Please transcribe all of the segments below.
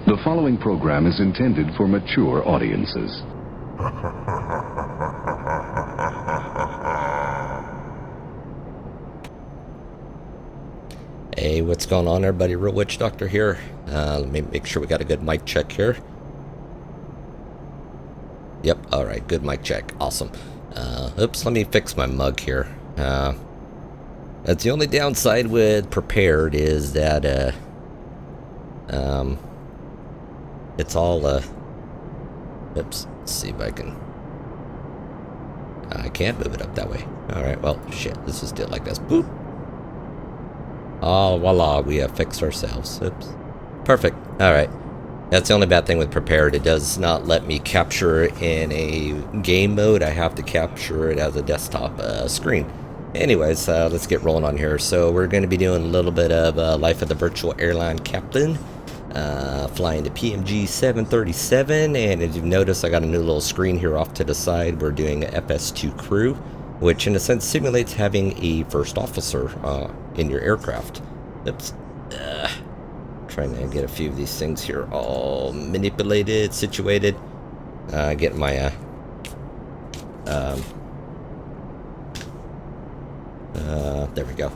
The following program is intended for mature audiences. Hey, what's going on, everybody? Real Witch Doctor here. Let me make sure we got a good mic check here. Yep, alright, good mic check. Awesome. Oops, let me fix my mug here. That's the only downside with Prepared is that, it's all, oops, let's see if I can, I can't move it up that way. Alright, well, shit, let's just do it like this. Boop. Oh, voila, we have fixed ourselves. Oops. Perfect. Alright. That's the only bad thing with Prepared. It does not let me capture it in a game mode. I have to capture it as a desktop screen. Anyways, let's get rolling on here. So we're going to be doing a little bit of Life of the Virtual Airline Captain. Flying the PMDG 737. And as you've noticed, I got a new little screen here off to the side. We're doing FS2CREW, which in a sense simulates having a first officer in your aircraft. Oops. Trying to get a few of these things here all manipulated, situated. Get my there we go.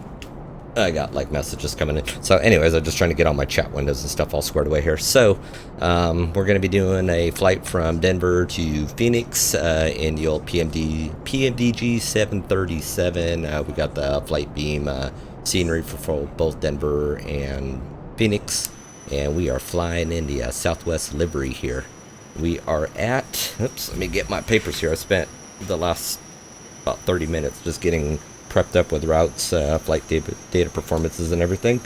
I got like messages coming in. So anyways, I'm just trying to get all my chat windows and stuff all squared away here. So we're going to be doing a flight from Denver to Phoenix in the old PMDG 737. We got the flight beam scenery for both Denver and Phoenix, and we are flying in the Southwest livery here. We are at, oops, let me get my papers here. I spent the last about 30 minutes just getting prepped up with routes, flight data performances and everything.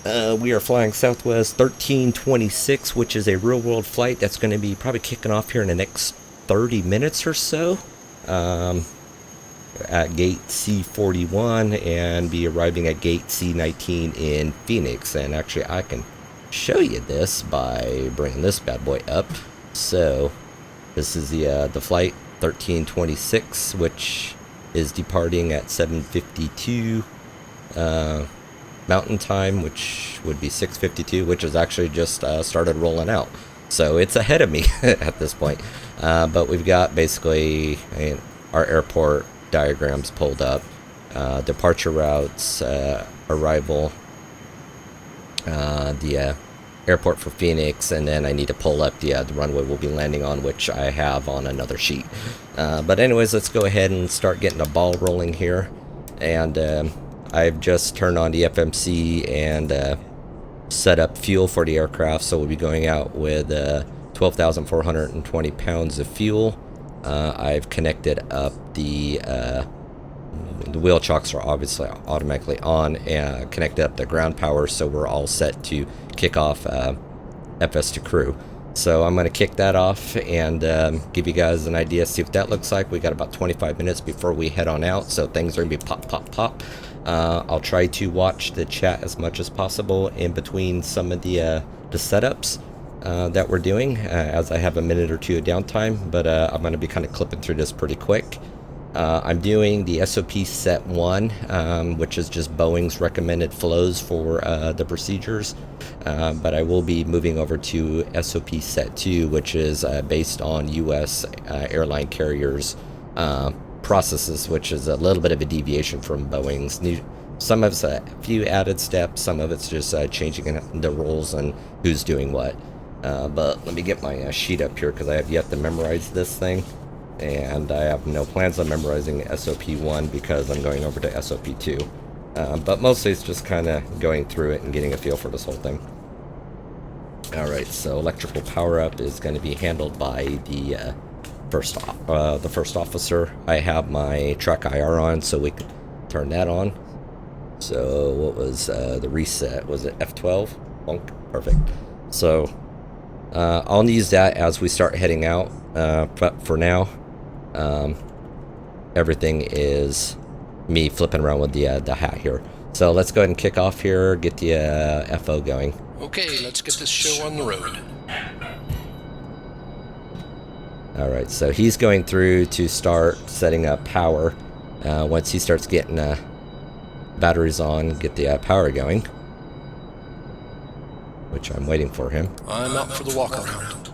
We are flying Southwest 1326, which is a real world flight that's going to be probably kicking off here in the next 30 minutes or so. At gate C41 and be arriving at gate C19 in Phoenix. And actually I can show you this by bringing this bad boy up. So this is the flight 1326, which is departing at 7:52 Mountain Time, which would be 6:52, which is actually just started rolling out. So it's ahead of me at this point. But we've got basically our airport diagrams pulled up, departure routes, arrival, the airport for Phoenix, and then I need to pull up the runway we'll be landing on, which I have on another sheet. But anyways, let's go ahead and start getting the ball rolling here. And I've just turned on the FMC and set up fuel for the aircraft, so we'll be going out with 12,420 pounds of fuel. I've connected up the wheel chocks are obviously automatically on, and connected up the ground power, so we're all set to kick off FS2CREW. So I'm going to kick that off and give you guys an idea, see what that looks like. We got about 25 minutes before we head on out, so things are going to be pop, pop, pop. I'll try to watch the chat as much as possible in between some of the setups that we're doing, as I have a minute or two of downtime, but I'm going to be kind of clipping through this pretty quick. I'm doing the SOP set 1, which is just Boeing's recommended flows for the procedures, but I will be moving over to SOP set 2, which is based on US airline carriers processes, which is a little bit of a deviation from Boeing's new. Some of it's a few added steps, some of it's just changing the roles and who's doing what. But let me get my sheet up here because I have yet to memorize this thing, and I have no plans on memorizing SOP 1 because I'm going over to SOP 2. But mostly it's just kind of going through it and getting a feel for this whole thing. Alright, so electrical power up is going to be handled by the first officer. I have my track IR on, so we can turn that on. So what was the reset? Was it F12? Bonk. Perfect. So I'll use that as we start heading out, but for now, everything is me flipping around with the hat here. So let's go ahead and kick off here, get the FO going. Okay, let's get this show on the road. Alright, so he's going through to start setting up power. Once he starts getting batteries on, get the power going. which I'm waiting for him. I'm out for the walk around.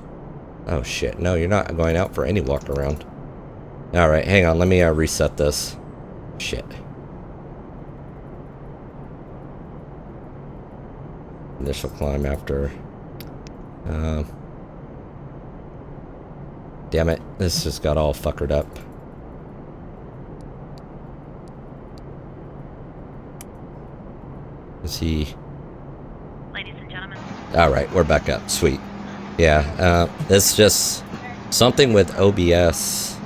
Oh shit, no, you're not going out for any walk around. Alright, hang on, let me reset this. Shit. Initial climb after. Damn it, this just got all fuckered up. Is he... Ladies and gentlemen. Alright, we're back up. Sweet. Yeah, it's just something with OBS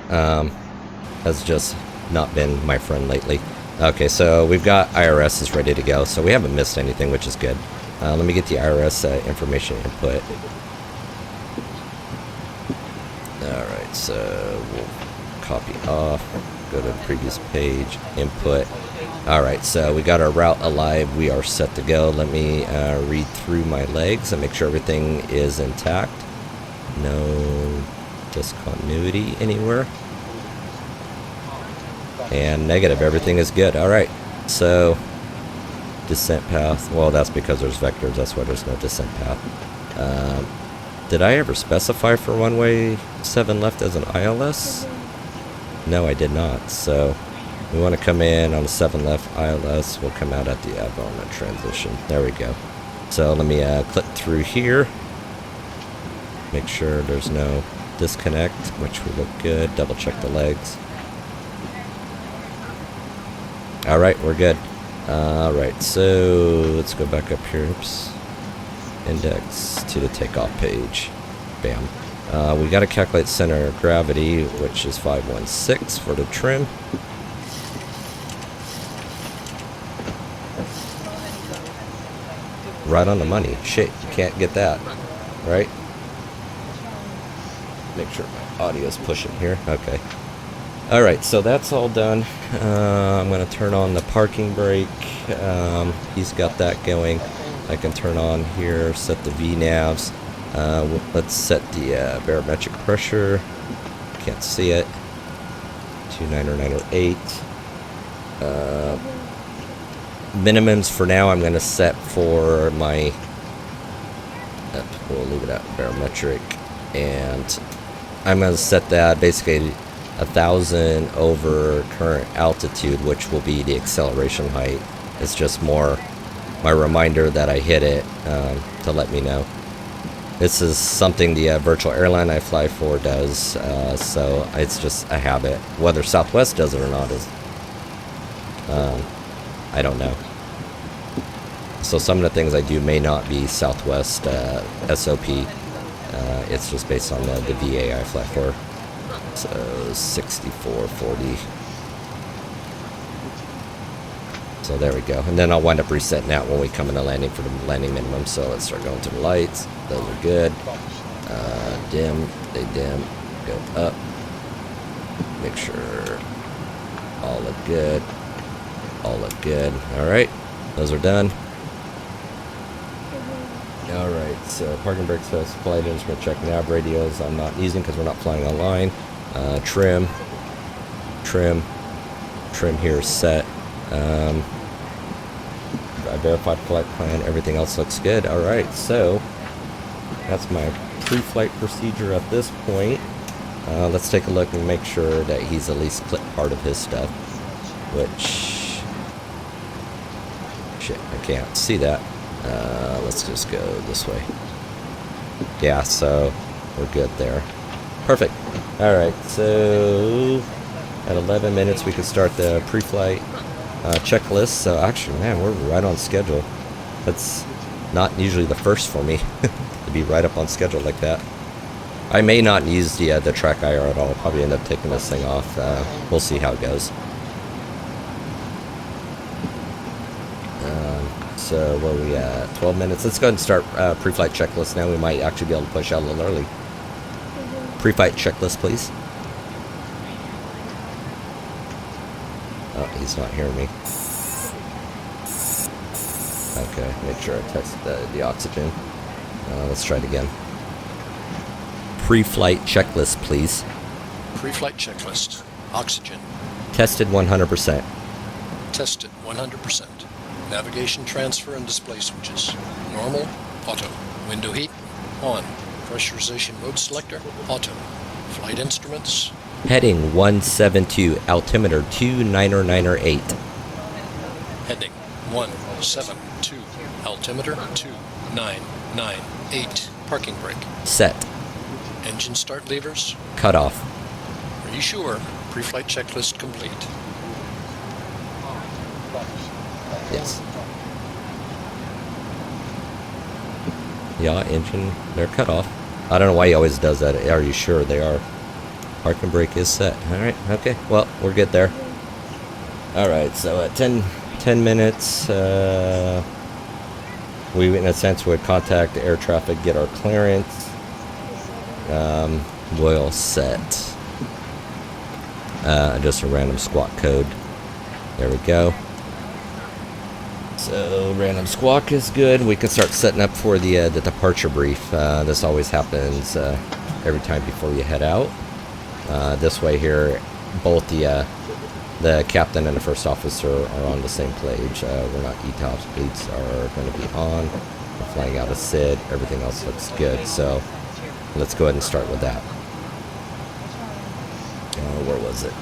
has just not been my friend lately. Okay, so we've got IRS is ready to go, so we haven't missed anything, which is good. Let me get the IRS information input. Alright, so we'll copy off, go to the previous page, input. Alright, so we got our route alive, we are set to go. Let me read through my legs and make sure everything is intact. No discontinuity anywhere. And negative, everything is good. Alright, so descent path, well that's because there's vectors, that's why there's no descent path. Did I ever specify for runway 7 left as an ILS? No, I did not, so we want to come in on the 7 left ILS, we'll come out at the element transition. There we go. So let me click through here, make sure there's no disconnect, which will look good, double check the legs. Alright, we're good. Alright, so let's go back up here. Oops. Index to the takeoff page. Bam. We got to calculate center of gravity, which is 516 for the trim. Right on the money. Shit, you can't get that. Right? Make sure my audio is pushing here. Okay. Alright, so that's all done. I'm going to turn on the parking brake. He's got that going. I can turn on here, set the VNAVs. Let's set the barometric pressure. Can't see it. 29908. Minimums for now I'm going to set for my... we'll leave it at barometric. And I'm going to set that basically 1,000 over current altitude, which will be the acceleration height. It's just more my reminder that I hit it to let me know. This is something the virtual airline I fly for does, so it's just a habit. Whether Southwest does it or not is, I don't know. So some of the things I do may not be Southwest SOP. It's just based on the VA I fly for. So 6440. So there we go. And then I'll wind up resetting that when we come into landing for the landing minimum. So let's start going to the lights. Those are good. Dim. They dim. Go up. Make sure all look good. All look good. Alright. Those are done. Alright. So parking brakes, flight instrument check, nav radios. I'm not using because we're not flying online. Trim here is set. I verified flight plan, everything else looks good. Alright, so that's my pre-flight procedure at this point. Let's take a look and make sure that he's at least clipped part of his stuff, which, shit, I can't see that. Let's just go this way. Yeah, so we're good there. Perfect. Alright, so at 11 minutes we can start the pre-flight checklist. So actually, man, we're right on schedule. That's not usually the first for me to be right up on schedule like that. I may not use the track IR at all. I'll probably end up taking this thing off. We'll see how it goes. So where are we at? 12 minutes. Let's go ahead and start pre-flight checklist now. We might actually be able to push out a little early. Pre-flight checklist, please. Oh, he's not hearing me. Okay, make sure I test the oxygen. Let's try it again. Pre-flight checklist, please. Pre-flight checklist. Oxygen. Tested 100%. Tested 100%. Navigation transfer and display switches. Normal. Auto. Window heat. On. Pressurization mode selector. Auto. Flight instruments. Heading 172, altimeter 29908. Heading 172. Altimeter 2998. Parking brake. Set. Engine start levers. Cut off. Are you sure? Pre-flight checklist complete. Yes. Yeah, engine, they're cut off. I don't know why he always does that. Are you sure they are? Parking brake is set. Alright, okay. Well, we're good there. Alright, so at 10 minutes, we, in a sense, would contact air traffic, get our clearance. We'll set just a random squawk code. There we go. So random squawk is good. We can start setting up for the departure brief. This always happens every time before you head out. This way here, both the captain and the first officer are on the same page. We're not ETOPS. Gates are going to be on. We're flying out of SID. Everything else looks good. So let's go ahead and start with that. Where was it?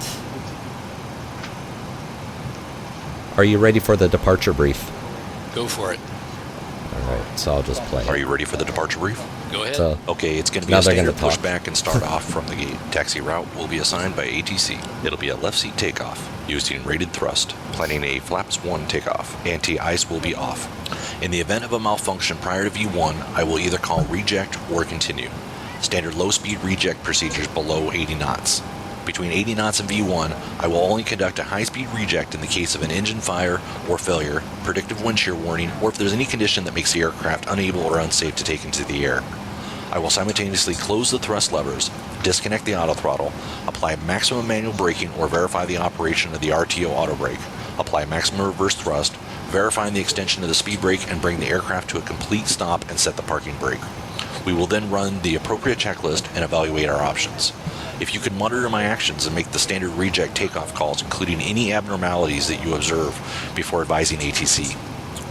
Are you ready for the departure brief? Go for it. Alright, so I'll just play. Are you ready for the departure brief? Go ahead. So, Okay, it's going to be Now a they're standard gonna talk. pushback and start off from the gate. Taxi route will be assigned by ATC. It'll be a left seat takeoff, using rated thrust, planning a flaps 1 takeoff. Anti-ice will be off. In the event of a malfunction prior to V1, I will either call reject or continue. Standard low-speed reject procedures below 80 knots. Between 80 knots and V1, I will only conduct a high-speed reject in the case of an engine fire or failure, predictive wind shear warning, or if there's any condition that makes the aircraft unable or unsafe to take into the air. I will simultaneously close the thrust levers, disconnect the auto throttle, apply maximum manual braking or verify the operation of the RTO auto brake, apply maximum reverse thrust, verifying the extension of the speed brake and bring the aircraft to a complete stop and set the parking brake. We will then run the appropriate checklist and evaluate our options. If you can monitor my actions and make the standard reject takeoff calls, including any abnormalities that you observe before advising ATC.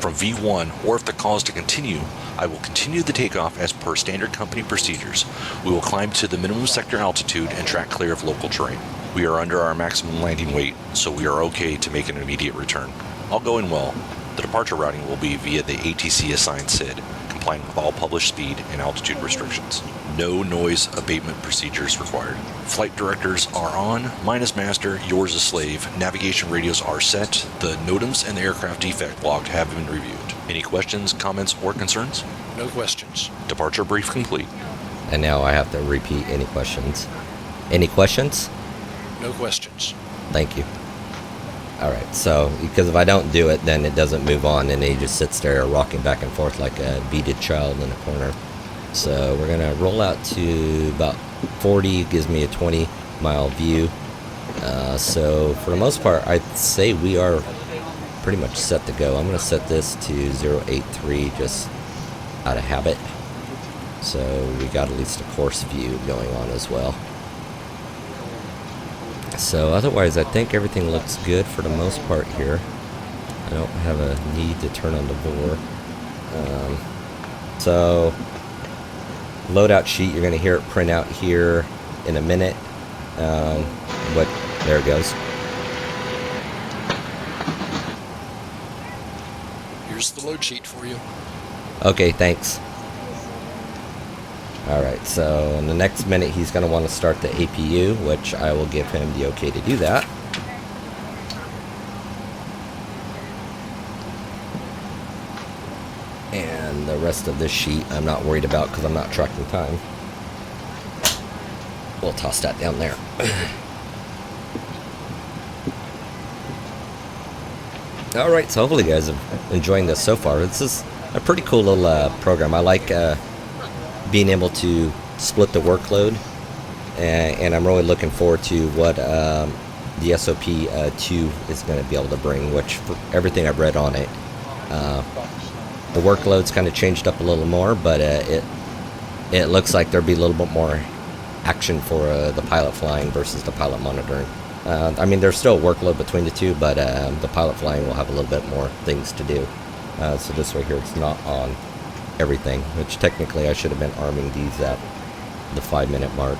From V1, or if the call is to continue, I will continue the takeoff as per standard company procedures. We will climb to the minimum sector altitude and track clear of local terrain. We are under our maximum landing weight, so we are okay to make an immediate return. All going well, the departure routing will be via the ATC assigned SID, complying with all published speed and altitude restrictions. No noise abatement procedures required. Flight directors are on, mine as master, yours as slave. Navigation radios are set. The NOTAMs and the aircraft defect log have been reviewed. Any questions, comments, or concerns? No questions. Departure brief complete. and now I have to repeat any questions. Any questions? No questions. Thank you. Alright, so, because if I don't do it, then it doesn't move on, and he just sits there rocking back and forth like a beaded child in a corner. So, we're going to roll out to about 40, gives me a 20-mile view. So, for the most part, I'd say we are pretty much set to go. I'm going to set this to 083 just out of habit. So, we got at least a course view going on as well. So otherwise, I think everything looks good for the most part here. I don't have a need to turn on the VOR. So loadout sheet, you're going to hear it print out here in a minute. But there it goes. Here's the load sheet for you. Okay, thanks. Alright, so in the next minute he's going to want to start the APU, which I will give him the okay to do that. And the rest of this sheet I'm not worried about because I'm not tracking time. We'll toss that down there. Alright, so hopefully you guys are enjoying this so far. This is a pretty cool little program. I like being able to split the workload, and I'm really looking forward to what the SOP 2 is going to be able to bring, which for everything I've read on it, the workload's kind of changed up a little more, but it looks like there'll be a little bit more action for the pilot flying versus the pilot monitoring. I mean, there's still a workload between the two, but the pilot flying will have a little bit more things to do. So this way here, it's not on everything, which technically I should have been arming these at the 5-minute mark.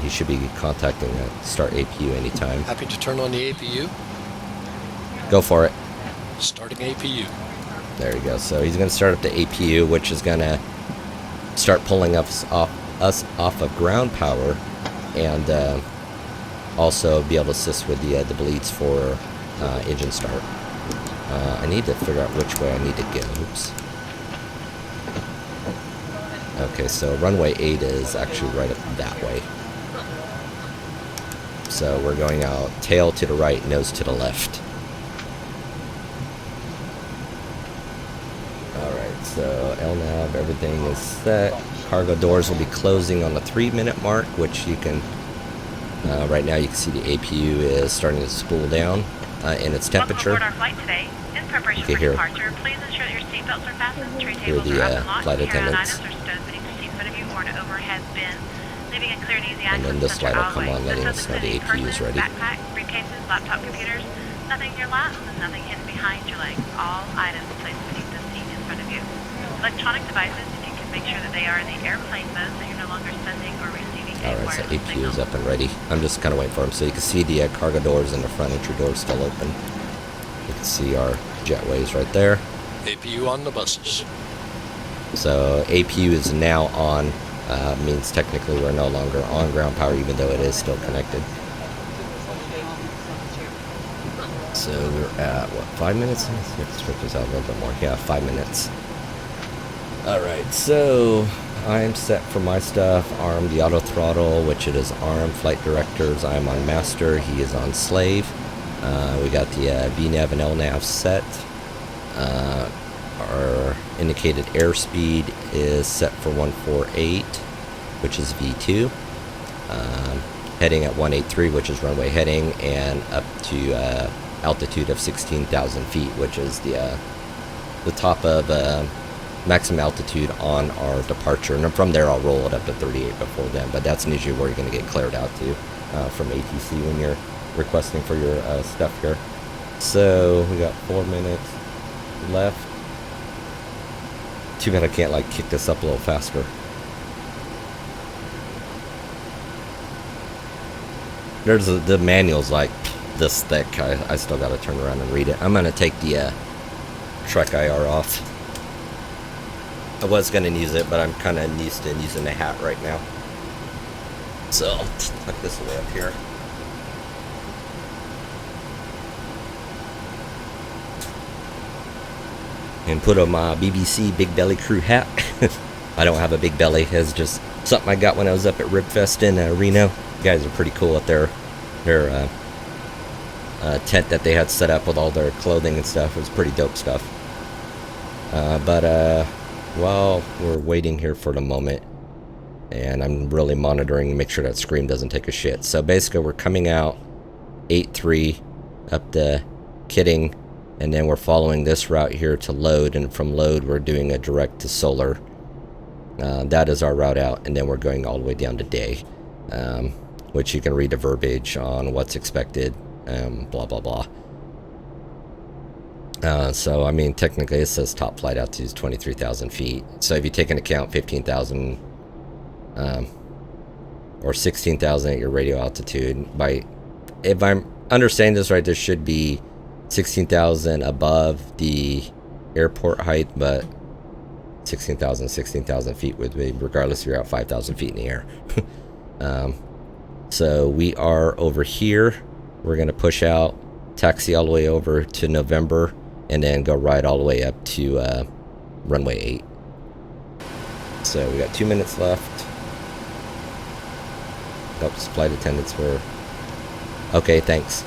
He should be contacting start APU anytime. Happy to turn on the APU. Go for it. Starting APU. There you go. So he's going to start up the APU, which is going to start pulling us off of ground power, and also be able to assist with the bleeds for engine start. I need to figure out which way I need to go. Oops. Okay, so runway 8 is actually right up that way. So we're going out tail to the right, nose to the left. Alright, so LNAV, everything is set. Cargo doors will be closing on the 3-minute mark, which you can, right now you can see the APU is starting to spool down in its temperature. Welcome aboard our flight today. In preparation for departure, please ensure that your seatbelts are fastened, tray tables are up and locked, flight carry-on attendants. items are stowed beneath the seat in front of you or in an overhead bin, leaving a clear and easy And access then this center light will come always. on, letting This us know the doesn't APU include is purses, ready. backpacks, briefcases, laptop computers, nothing in your laps, and nothing hidden behind your legs. All items placed beneath the seat in front of you. Electronic devices, if you can make sure that they are in the airplane mode, so you're no longer sending or receiving a Alright, so wireless APU signal. is up and ready. I'm just kind of waiting for him. So you can see the cargo doors and the front entry doors still open. You can see our jetways right there. APU on the buses. So APU is now on, means technically we're no longer on ground power, even though it is still connected. So we're at, what, 5 minutes? Let's stretch this out a little bit more. Yeah, 5 minutes. Alright, so I'm set for my stuff. Arm the auto throttle, which it is arm. Flight directors, I'm on master, he is on slave. We got the VNAV and LNAV set. Our indicated airspeed is set for 148, which is V2. Heading at 183, which is runway heading, and up to altitude of 16,000 feet, which is the top of maximum altitude on our departure. And from there, I'll roll it up to 38 before then. But that's usually where you're going to get cleared out to from ATC when you're requesting for your stuff here. So we got 4 minutes left. Too bad I can't like kick this up a little faster. There's the manual's like this thick. I still got to turn around and read it. I'm gonna take the Trek IR off. I was gonna use it, but I'm kind of used to using the hat right now. So I'll tuck this away up here. And put on my BBC Big Belly Crew hat. I don't have a big belly. It's just something I got when I was up at Ribfest in Reno. You guys are pretty cool at their tent that they had set up with all their clothing and stuff. It was pretty dope stuff. But while we're waiting here for the moment, and I'm really monitoring to make sure that Scream doesn't take a shit. So basically we're coming out 8-3 up to Kidding, and then we're following this route here to Load, and from Load we're doing a direct to Solar. That is our route out, and then we're going all the way down to Day, which you can read the verbiage on what's expected, blah blah blah. So I mean technically it says top flight altitude is 23,000 feet. So if you take into account 15,000 or 16,000 at your radio altitude, if I'm understanding this right, there should be 16,000 above the airport height, but 16,000 feet would be regardless if you're at 5,000 feet in the air. So we are over here. We're going to push out, taxi all the way over to November, and then go right all the way up to runway 8. So we got 2 minutes left. Oops, flight attendants were... Okay, thanks.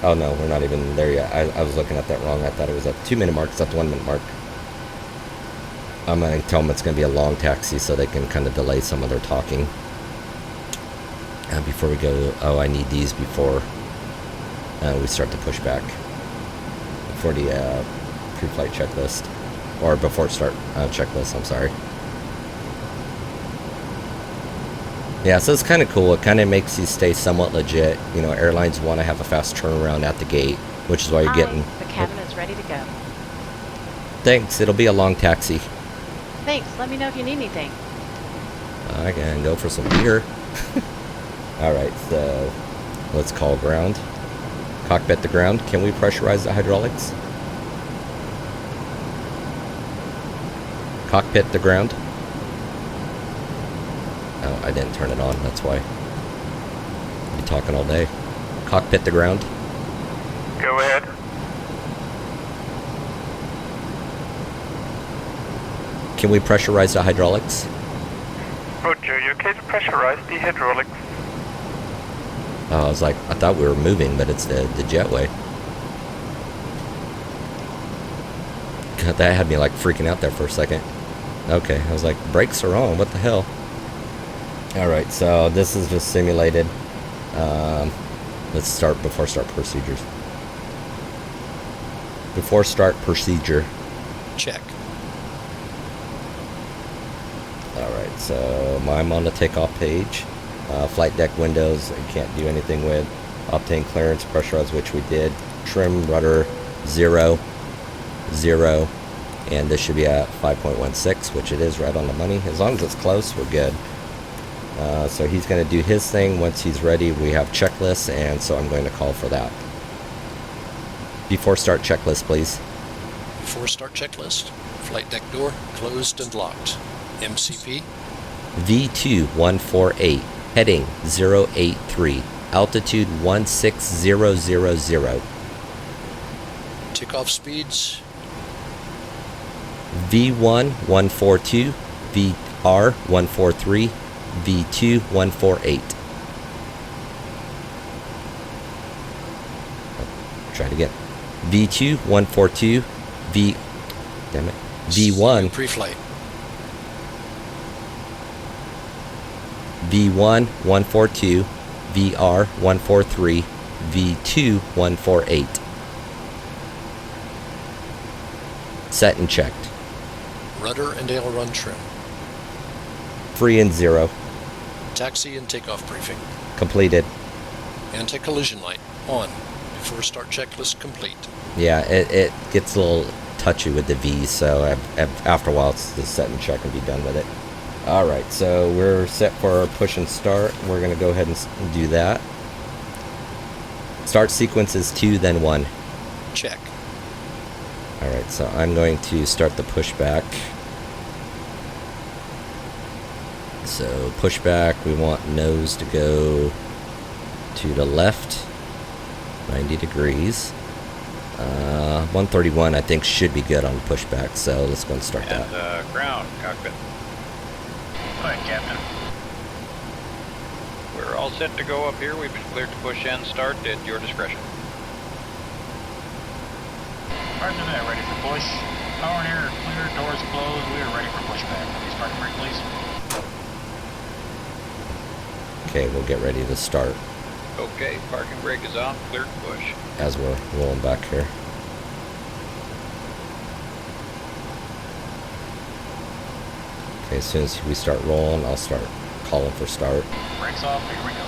Oh no, we're not even there yet. I was looking at that wrong. I thought it was at the 2 minute mark. It's at the 1 minute mark. I'm going to tell them it's going to be a long taxi so they can kind of delay some of their talking. Before we go, oh, I need these before we start to push back. For the pre-flight checklist. Or before start checklist, I'm sorry. Yeah, so it's kind of cool. It kind of makes you stay somewhat legit. You know, airlines want to have a fast turnaround at the gate. which is why you're getting... The cabin is ready to go. Thanks, it'll be a long taxi. Thanks, let me know if you need anything. I can go for some beer. Alright, so let's call ground. Cockpit to ground. Can we pressurize the hydraulics? Cockpit to ground. Oh, I didn't turn it on, that's why. I'll be talking all day. Cockpit to ground. Go ahead. Can we pressurize the hydraulics? Roger, you okay to pressurize the hydraulics? I was like, I thought we were moving, but it's the jetway. God, that had me like freaking out there for a second. Okay, I was like, brakes are on, what the hell? Alright, so this is just simulated. Let's start before start procedures. Before start procedure. Check. Alright, so I'm on the takeoff page. Flight deck windows, I can't do anything with. Obtain clearance, pressurize, which we did. Trim rudder 0, 0, and this should be at 5.16, which it is right on the money. As long as it's close, we're good. So he's going to do his thing. Once he's ready, we have checklists, and so I'm going to call for that. Before start checklist, please. Before start checklist. Flight deck door closed and locked. MCP. V2148, heading 083, altitude 16000. Takeoff speeds. V1142, VR143, V2148. Try it again. V2142, damn it. V1 Pre-flight. V1142, VR143, V2148. Set and checked. Rudder and aileron trim. Free and 0. Taxi and takeoff briefing. Completed. Anti-collision light on. Before start checklist complete. Yeah, it gets a little touchy with the V, so after a while it's just set and check and be done with it. Alright, so we're set for our push and start. We're going to go ahead and do that. Start sequence is 2, then 1. Check. Alright, so I'm going to start the pushback. So pushback, we want nose to go to the left, 90 degrees. 131 I think should be good on pushback, so let's go and start that. Ground, cockpit. Go ahead, Captain. We're all set to go up here. We've been cleared to push and start at your discretion. Roger that, ready for push. Power and air clear, doors closed. We are ready for pushback. Please park and brake, please. Okay, we'll get ready to start Okay, parking brake is on, cleared to push. as we're rolling back here. Okay, as soon as we start rolling, I'll start calling for start. Brakes off, here we go.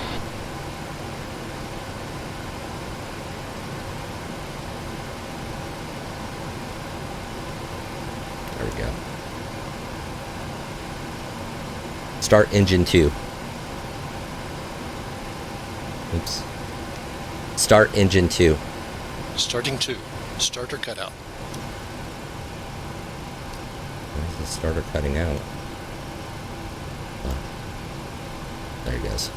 There we go. Start engine 2. Oops. Start engine 2. Starting 2. Starter cutout. Where's the starter cutting out? Oh. There it goes.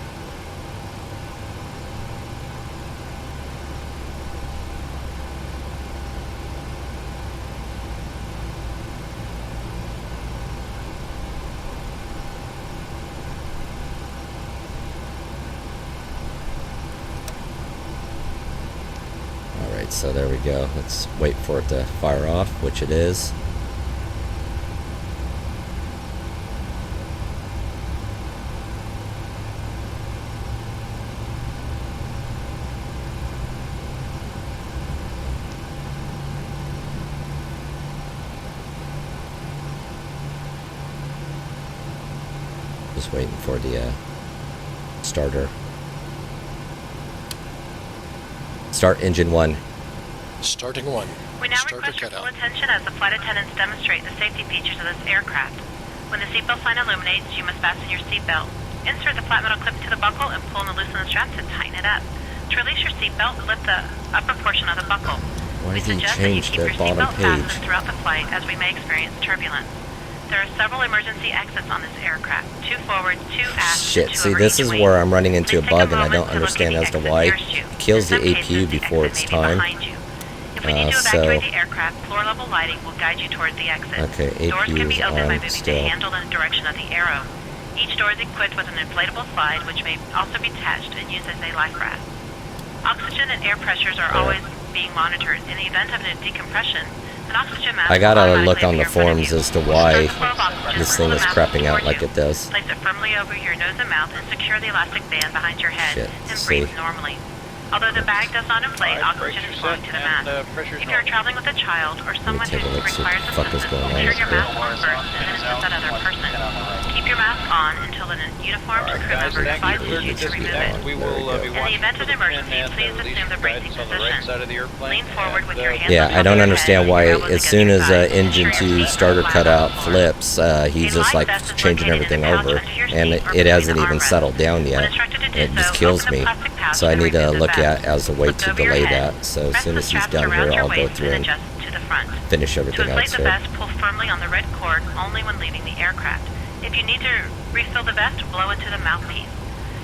Alright, so there we go. Let's wait for it to fire off, which it is. Just waiting for the starter. Start engine 1. Starting 1. We now Starter request your full cutout. attention as the flight attendants demonstrate the safety features of this aircraft. When the seatbelt sign illuminates, you must fasten your seatbelt. Insert the flat metal clip into the buckle and pull and loosen the strap to tighten it up. To release your seatbelt, lift the upper portion of the buckle. Why We did he suggest that you change keep the your bottom seatbelt fastened page? throughout the flight as we may experience turbulence. There are several emergency exits on this aircraft. 2 forward, 2 aft, Shit, and 2 see, over this each is wing. where I'm running into a Please take bug and I moment don't to look understand at the as to exit why. nearest you. It kills In the some APU cases, the before exit it's may be time. behind you. If we need to So- evacuate the aircraft, floor level lighting will guide you toward the exit. Okay, Doors APU can be is opened by on moving still. the handle in the direction of the arrow. Each door is equipped with an inflatable slide, which may also be attached and used as a life raft. Oxygen and air pressures are always being monitored. In the event of a decompression, an oxygen mask I gotta will look automatically on the appear in front of forums you. as to why Start the flow of oxygen, this pull thing the is mask crapping out toward like you. it does. Place it firmly over your nose and mouth and secure the elastic band behind your head Shit, and see. breathe normally. Although the bag does not inflate, Alright, oxygen brakes is are flowing set to the and, mask. pressure's If you're normal. traveling with a child or someone who take a look, see what requires the fuck is assistance, going on ensure your here. mask on first and then assist that other person. Keep your mask on until an uniformed Alright, crew guys, member thank you. advises Clear you to to remove disconnect. it. We will be In the watching event for of the an emergency, pin and please release assume the your bracing guidance on the right position. side of the airplane. Lean forward with your hands Yeah, on I don't your understand head why and your elbows as against soon your as thighs. engine Ensure your 2 seat starter belts lie cutout on the floor. flips, he's A just life like vest is changing located everything in the pouch over, under your and seat or it hasn't between the even armrests. settled down When yet. instructed to do It so, just kills open the me. plastic pouch So I and need to remove the look vest. at as a way Lift to over your delay head. that. So as Press soon the as he's straps done around here, your I'll go waist through and and adjust to the front. finish To everything inflate else the here. vest, pull firmly on the red cord only when leaving the aircraft. If you need to refill the vest, blow into the mouthpiece.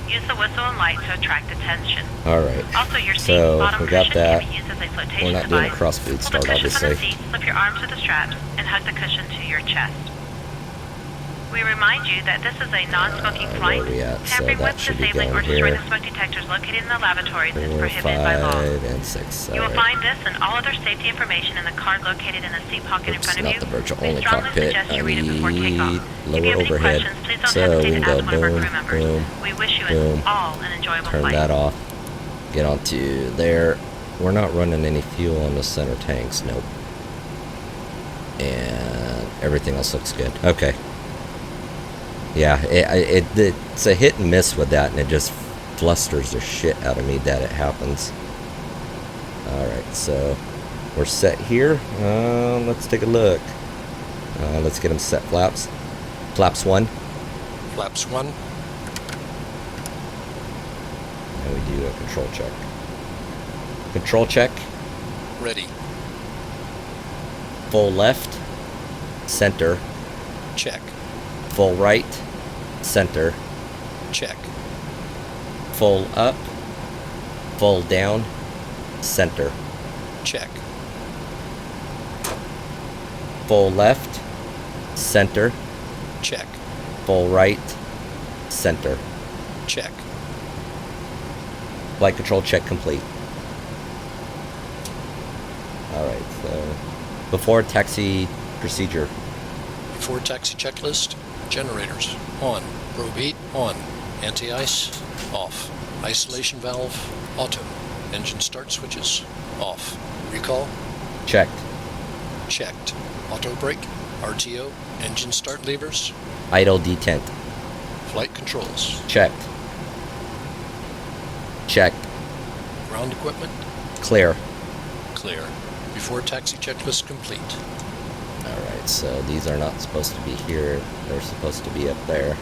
Use the whistle and light to attract attention. Alright, Also, your seat so bottom we got cushion that. can be used as a flotation We're not doing a device. cross boot Pull start, the cushion from the obviously. seat, slip your arms to the straps, and hug the cushion to your chest. We remind you that this is a non-smoking flight. where are we at? So Tampering that with, should be disabling, down or destroying here. the smoke detectors located in the lavatories is 4, prohibited by law. 5, and 6. You will Alright. find this and all other safety information in the card located in the seat pocket in Oops, front of not you. the virtual We only strongly cockpit. suggest I you read it before need takeoff. If you lower have any overhead. questions, please don't So we hesitate can to go ask one of our boom, crew members. boom, We wish you boom. all an enjoyable Turn flight. that off. Get onto there. We're not running any fuel on the center tanks. Nope. And everything else looks good. Okay. Yeah, it's a hit and miss with that, and it just flusters the shit out of me that it happens. Alright, so we're set here. Let's take a look. Let's get them set flaps. Flaps 1. Flaps 1. And we do a control check. Control check. Ready. Full left. Center. Check. Full right. Center. Check. Full up. Full down. Center. Check. Full left. Center. Check. Full right. Center. Check. Flight control check complete. Alright, so before taxi procedure. Before taxi checklist, generators on, probe heat on, anti-ice off, isolation valve auto, engine start switches off, recall Checked. checked, auto brake, RTO, engine start levers, Idle detent. flight controls, Checked. Checked. ground equipment Clear. clear. Before taxi checklist complete. Alright, so these are not supposed to be here. They're supposed to be up there.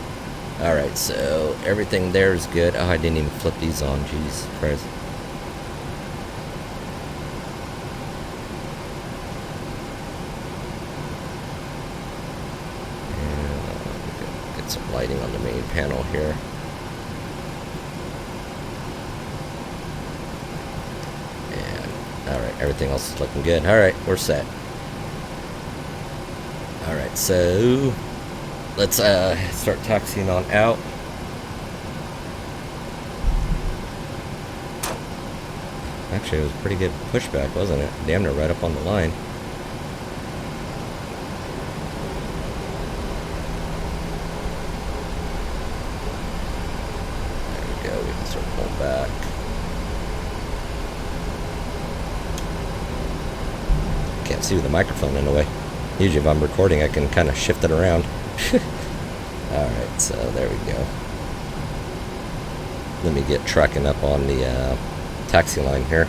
Alright, so everything there is good. Oh, I didn't even flip these on. Jesus Christ. And get some lighting on the main panel here. Alright, everything else is looking good. Alright, we're set. Alright, so let's start taxiing on out. Actually, it was a pretty good pushback, wasn't it? Damn near right up on the line. There we go, we can start pulling back. Can't see with the microphone in the way. Usually if I'm recording I can kind of shift it around. Alright, so there we go. Let me get tracking up on the taxi line here.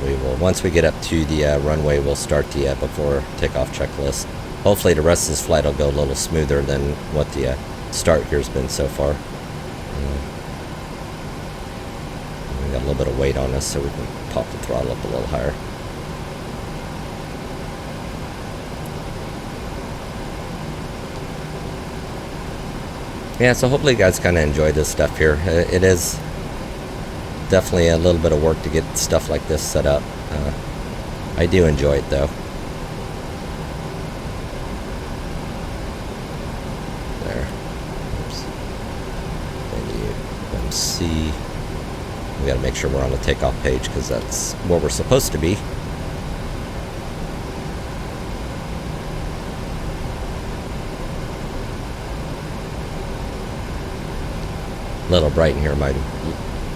and we will, once we get up to the runway, we'll start the before takeoff checklist. Hopefully the rest of this flight will go a little smoother than what the start here has been so far. We got a little bit of weight on us, so we can pop the throttle up a little higher. Yeah, so hopefully you guys kind of enjoy this stuff here. It is definitely a little bit of work to get stuff like this set up. I do enjoy it though. There. Oops. Menu MC. We got to make sure we're on the takeoff page because that's where we're supposed to be. A little bright in here. My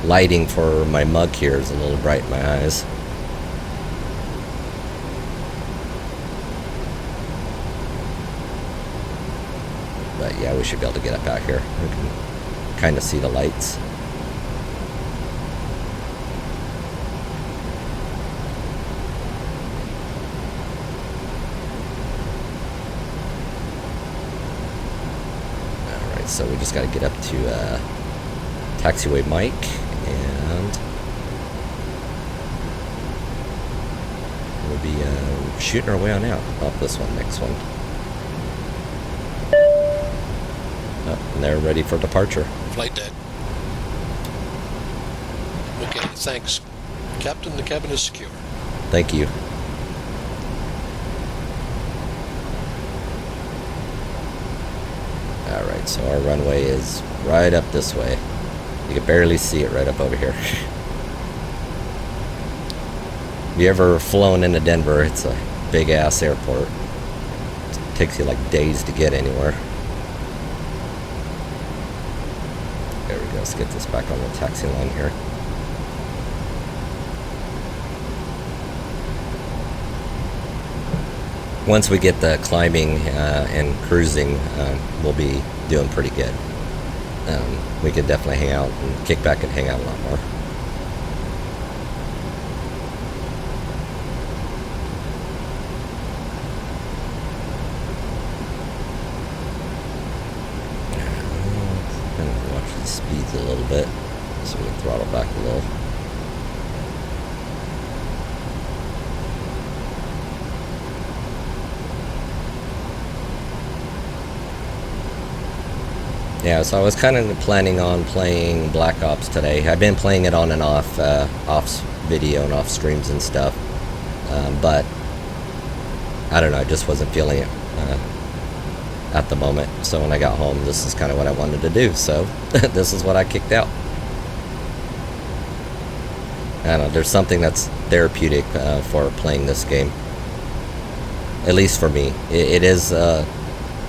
lighting for my mug here is a little bright in my eyes. But yeah, we should be able to get up out here. We can kind of see the lights. Alright, so we just got to get up to taxiway mic, and we'll be shooting our way on out. Off this one, next one. Oh, and they're ready for departure. Flight deck. Okay, thanks. Captain, the cabin is secure. Thank you. Alright, so our runway is right up this way. You can barely see it right up over here. If you ever flown into Denver, it's a big ass airport. It takes you like days to get anywhere. There we go. Let's get this back on the taxi line here. Once we get the climbing and cruising, we'll be doing pretty good. We could definitely hang out and kick back and hang out a lot more. Kind of watch the speeds a little bit so we can throttle back a little. Yeah, so I was kind of planning on playing Black Ops today. I've been playing it on and off, off video and off streams and stuff. But I don't know, I just wasn't feeling it at the moment. So when I got home, this is kind of what I wanted to do. So this is what I kicked out. I don't know, there's something that's therapeutic for playing this game. At least for me. It is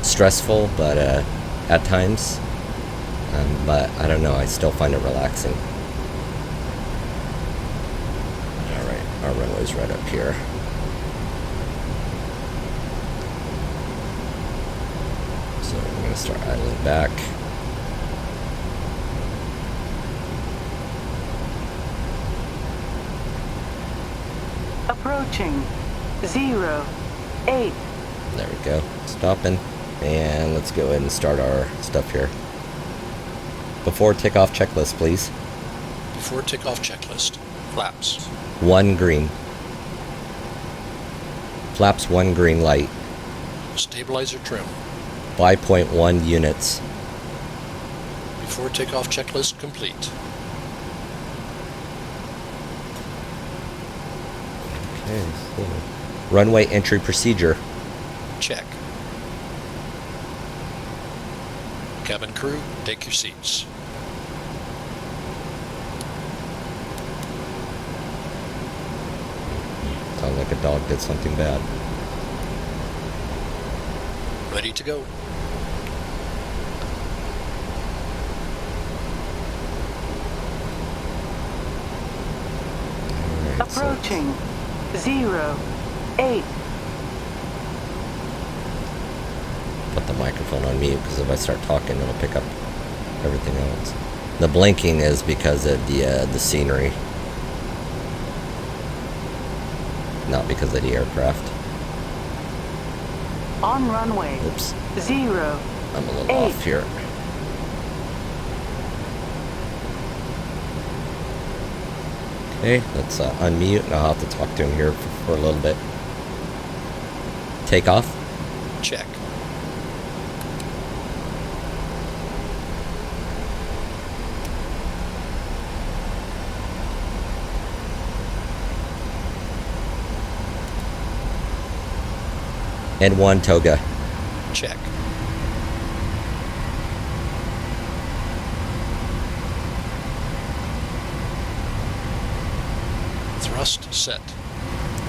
stressful, but at times. But I don't know, I still find it relaxing. Alright, our runway's right up here. So I'm going to start idling back. Approaching 08. There we go, stopping. And let's go ahead and start our stuff here. Before takeoff checklist, please. Before takeoff checklist. Flaps. 1 green. Flaps 1 green light. Stabilizer trim. 5.1 units. Before takeoff checklist complete. Okay, so runway entry procedure. Check. Cabin crew, take your seats. Sounds like a dog did something bad. Ready to go. Right, Approaching 08. Put the microphone on mute because if I start talking, it'll pick up everything else. The blinking is because of the scenery. not because of the aircraft. On runway. Oops. 0. I'm a little off here. Okay, let's unmute, and I'll have to talk to him here for a little bit. Take off. Check. And 1 toga. Check. Thrust set.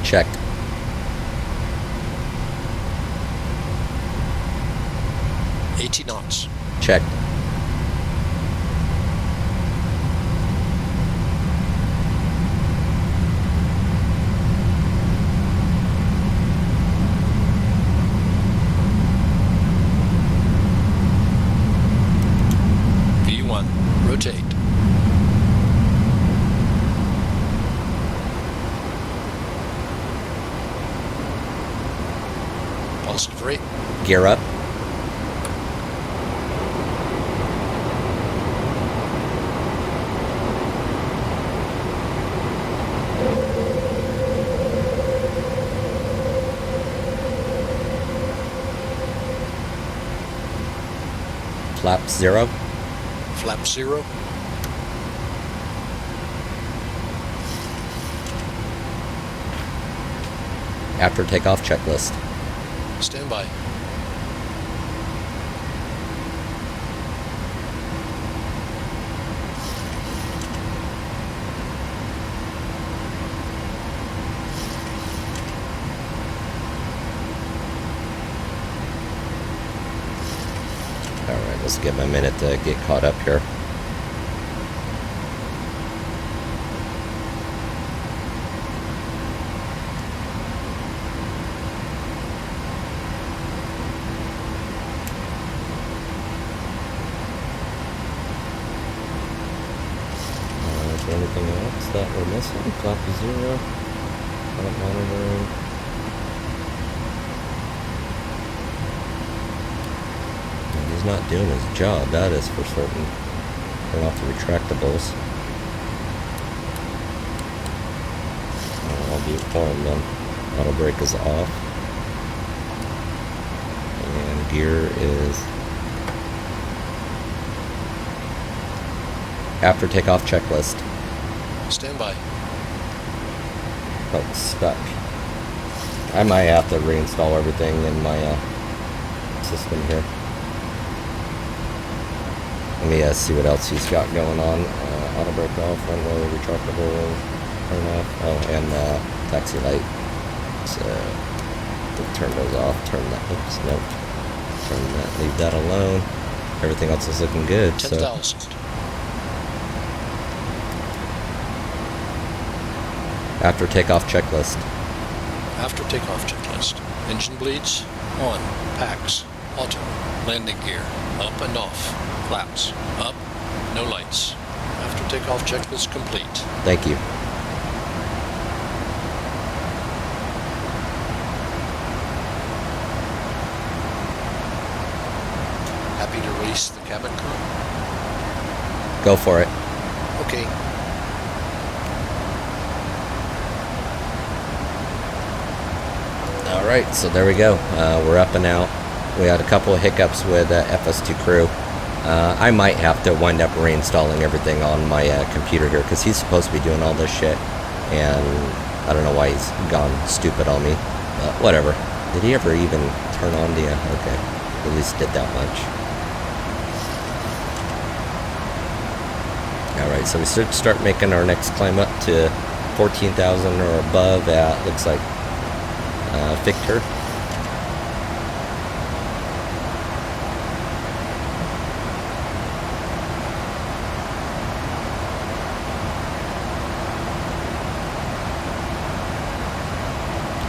Check. Eighty knots. Check. V1. Rotate. Positive rate. Gear up. Flap 0. Flap 0. After takeoff checklist. Stand by. Alright, let's give him a minute to get caught up here. Is there anything else that we're missing? Flap 0. Pilot monitoring. He's not doing his job, that is for certain. Turn off the retractables. I'll be informed then. Auto brake is off. And gear is after takeoff checklist. Stand by. Oh, it's stuck. I might have to reinstall everything in my system here. Let me see what else he's got going on. Auto brake off, runway retractable, turn off. Oh, and taxi light. So we'll turn those off. Turn that. Oops, nope. Turn that. Leave that alone. Everything else is looking good. 10,000. So after takeoff checklist. After takeoff checklist. Engine bleeds. On. Packs. Auto. Landing gear. Up and off. Flaps. Up. No lights. After takeoff checklist complete. Thank you. Happy to release the cabin crew? Go for it. Okay. Alright, so there we go. We're up and out. We had a couple of hiccups with FS2CREW. I might have to wind up reinstalling everything on my computer here because he's supposed to be doing all this shit. And I don't know why he's gone stupid on me. But whatever. Did he ever even turn on the... okay. At least did that much. Alright, so we should start making our next climb up to 14,000 or above at, looks like, Victor.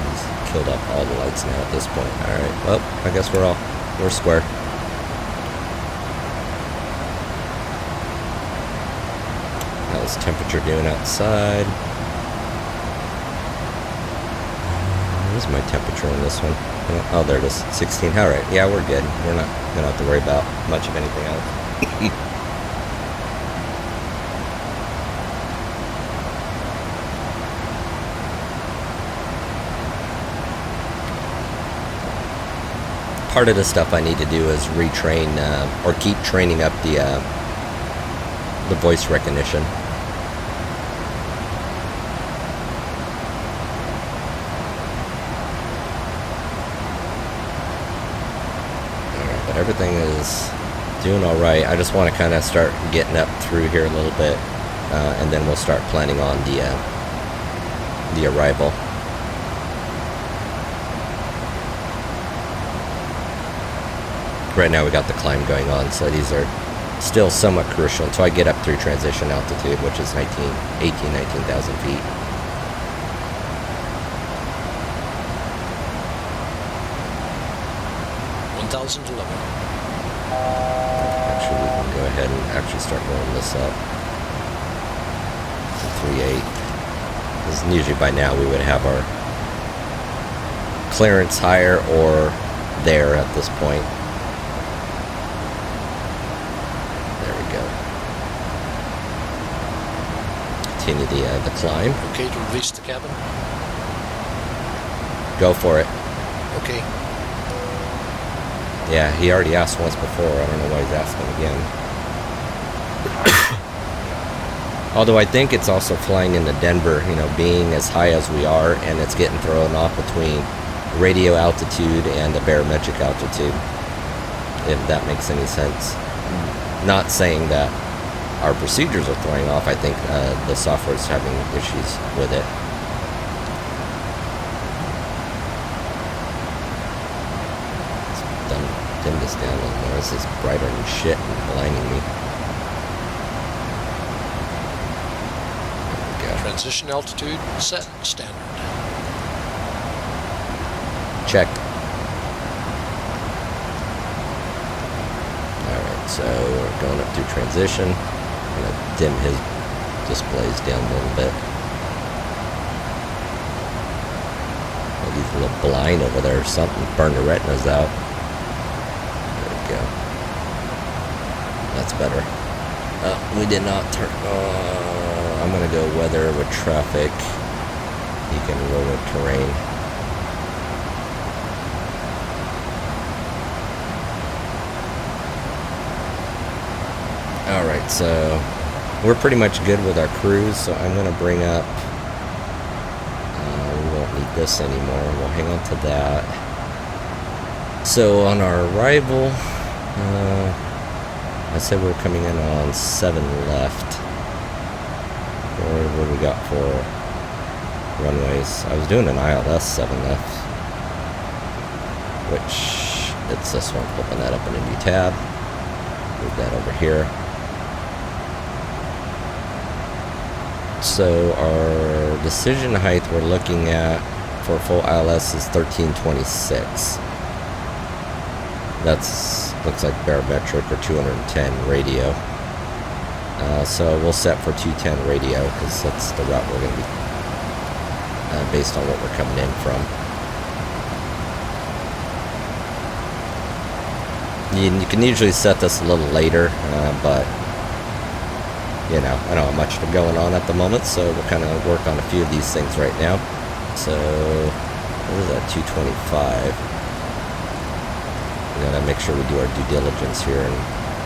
He's killed up all the lights now at this point. Alright, well, I guess we're square. How's temperature doing outside? What is my temperature on this one? Oh, there it is, 16. All right, yeah, we're good. We're not gonna have to worry about much of anything else. Part of the stuff I need to do is retrain or keep training up the voice recognition. Alright, but everything is doing alright. I just want to kind of start getting up through here a little bit, and then we'll start planning on the arrival. Right now we got the climb going on, so these are still somewhat crucial until I get up through transition altitude, which is 19,000 feet. Actually, we can go ahead and actually start rolling this up to 3.8. Because usually by now we would have our clearance higher or there at this point. Continue the climb. Okay to release the cabin? Go for it. Okay. Yeah, he already asked once before. I don't know why he's asking again. Although I think it's also flying into Denver, you know, being as high as we are, and it's getting thrown off between radio altitude and the barometric altitude, if that makes any sense. Not saying that our procedures are throwing off. I think the software is having issues with it. Let's dim this down a little more. This is brighter than shit and blinding me. There we go. Transition altitude set standard. Check. Alright, so we're going up through transition. I'm going to dim his displays down a little bit. Maybe he's a little blind over there or something. Burn the retinas out. There we go. That's better. We did not turn... I'm going to go weather with traffic. You can roll with terrain. Alright, so we're pretty much good with our cruise, so I'm going to bring up, we won't need this anymore, we'll hang on to that. So on our arrival, I said we're coming in on 7 left. What do we got for runways? I was doing an ILS 7 left, which it's this one. Open that up in a new tab, move that over here. So our decision height we're looking at for full ILS is 1326. That's looks like barometric or 210 radio. So we'll set for 210 radio because that's the route we're going to be based on what we're coming in from. You can usually set this a little later, but you know, I don't have much going on at the moment, so we'll kind of work on a few of these things right now. So, what is that, 225? We gotta make sure we do our due diligence here and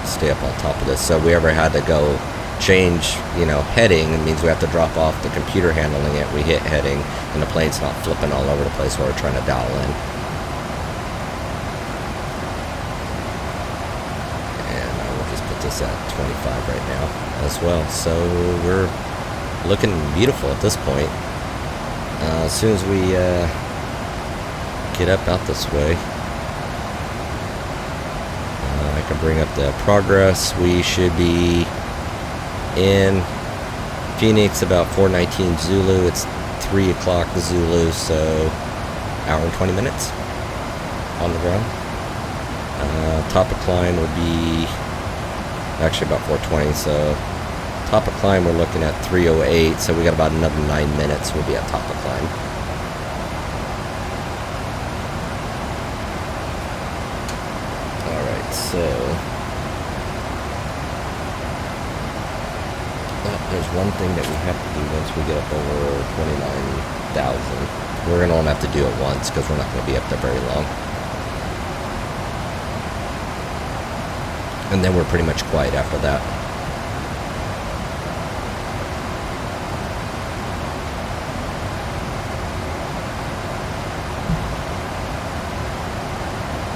stay up on top of this. So if we ever had to go change, you know, heading, it means we have to drop off the computer handling it. We hit heading, and the plane's not flipping all over the place while we're trying to dial in. At 25 right now as well, so we're looking beautiful at this point. As soon as we get up out this way, I can bring up the progress. We should be in Phoenix about 4:19 Zulu. It's 3 o'clock Zulu, so hour and 20 minutes on the ground. Top of climb would be actually about 4:20, so top of climb we're looking at 3:08, so we got about another 9 minutes. We'll be at top of climb. so there's one thing that we have to do once we get up over 29,000. We're going to only have to do it once because we're not going to be up there very long. And then we're pretty much quiet after that.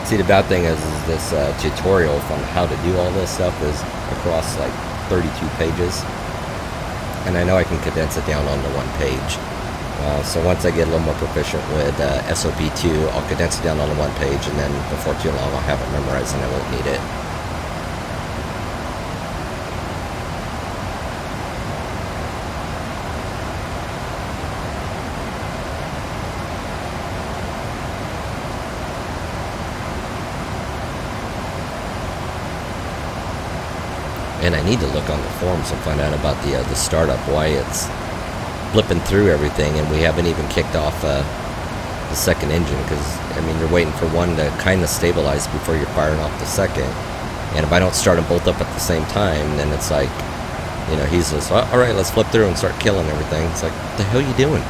See, the bad thing is this tutorial on how to do all this stuff is across like 32 pages. And I know I can condense it down onto one page. So once I get a little more proficient with SOP2, I'll condense it down onto one page, and then before too long I'll have it memorized and I won't need it. And I need to look on the forums and find out about the startup, why it's blipping through everything, and we haven't even kicked off the second engine, because, I mean, you're waiting for one to kind of stabilize before you're firing off the second. And if I don't start them both up at the same time, then it's like, you know, he's just, all right, let's flip through and start killing everything. It's like, what the hell are you doing?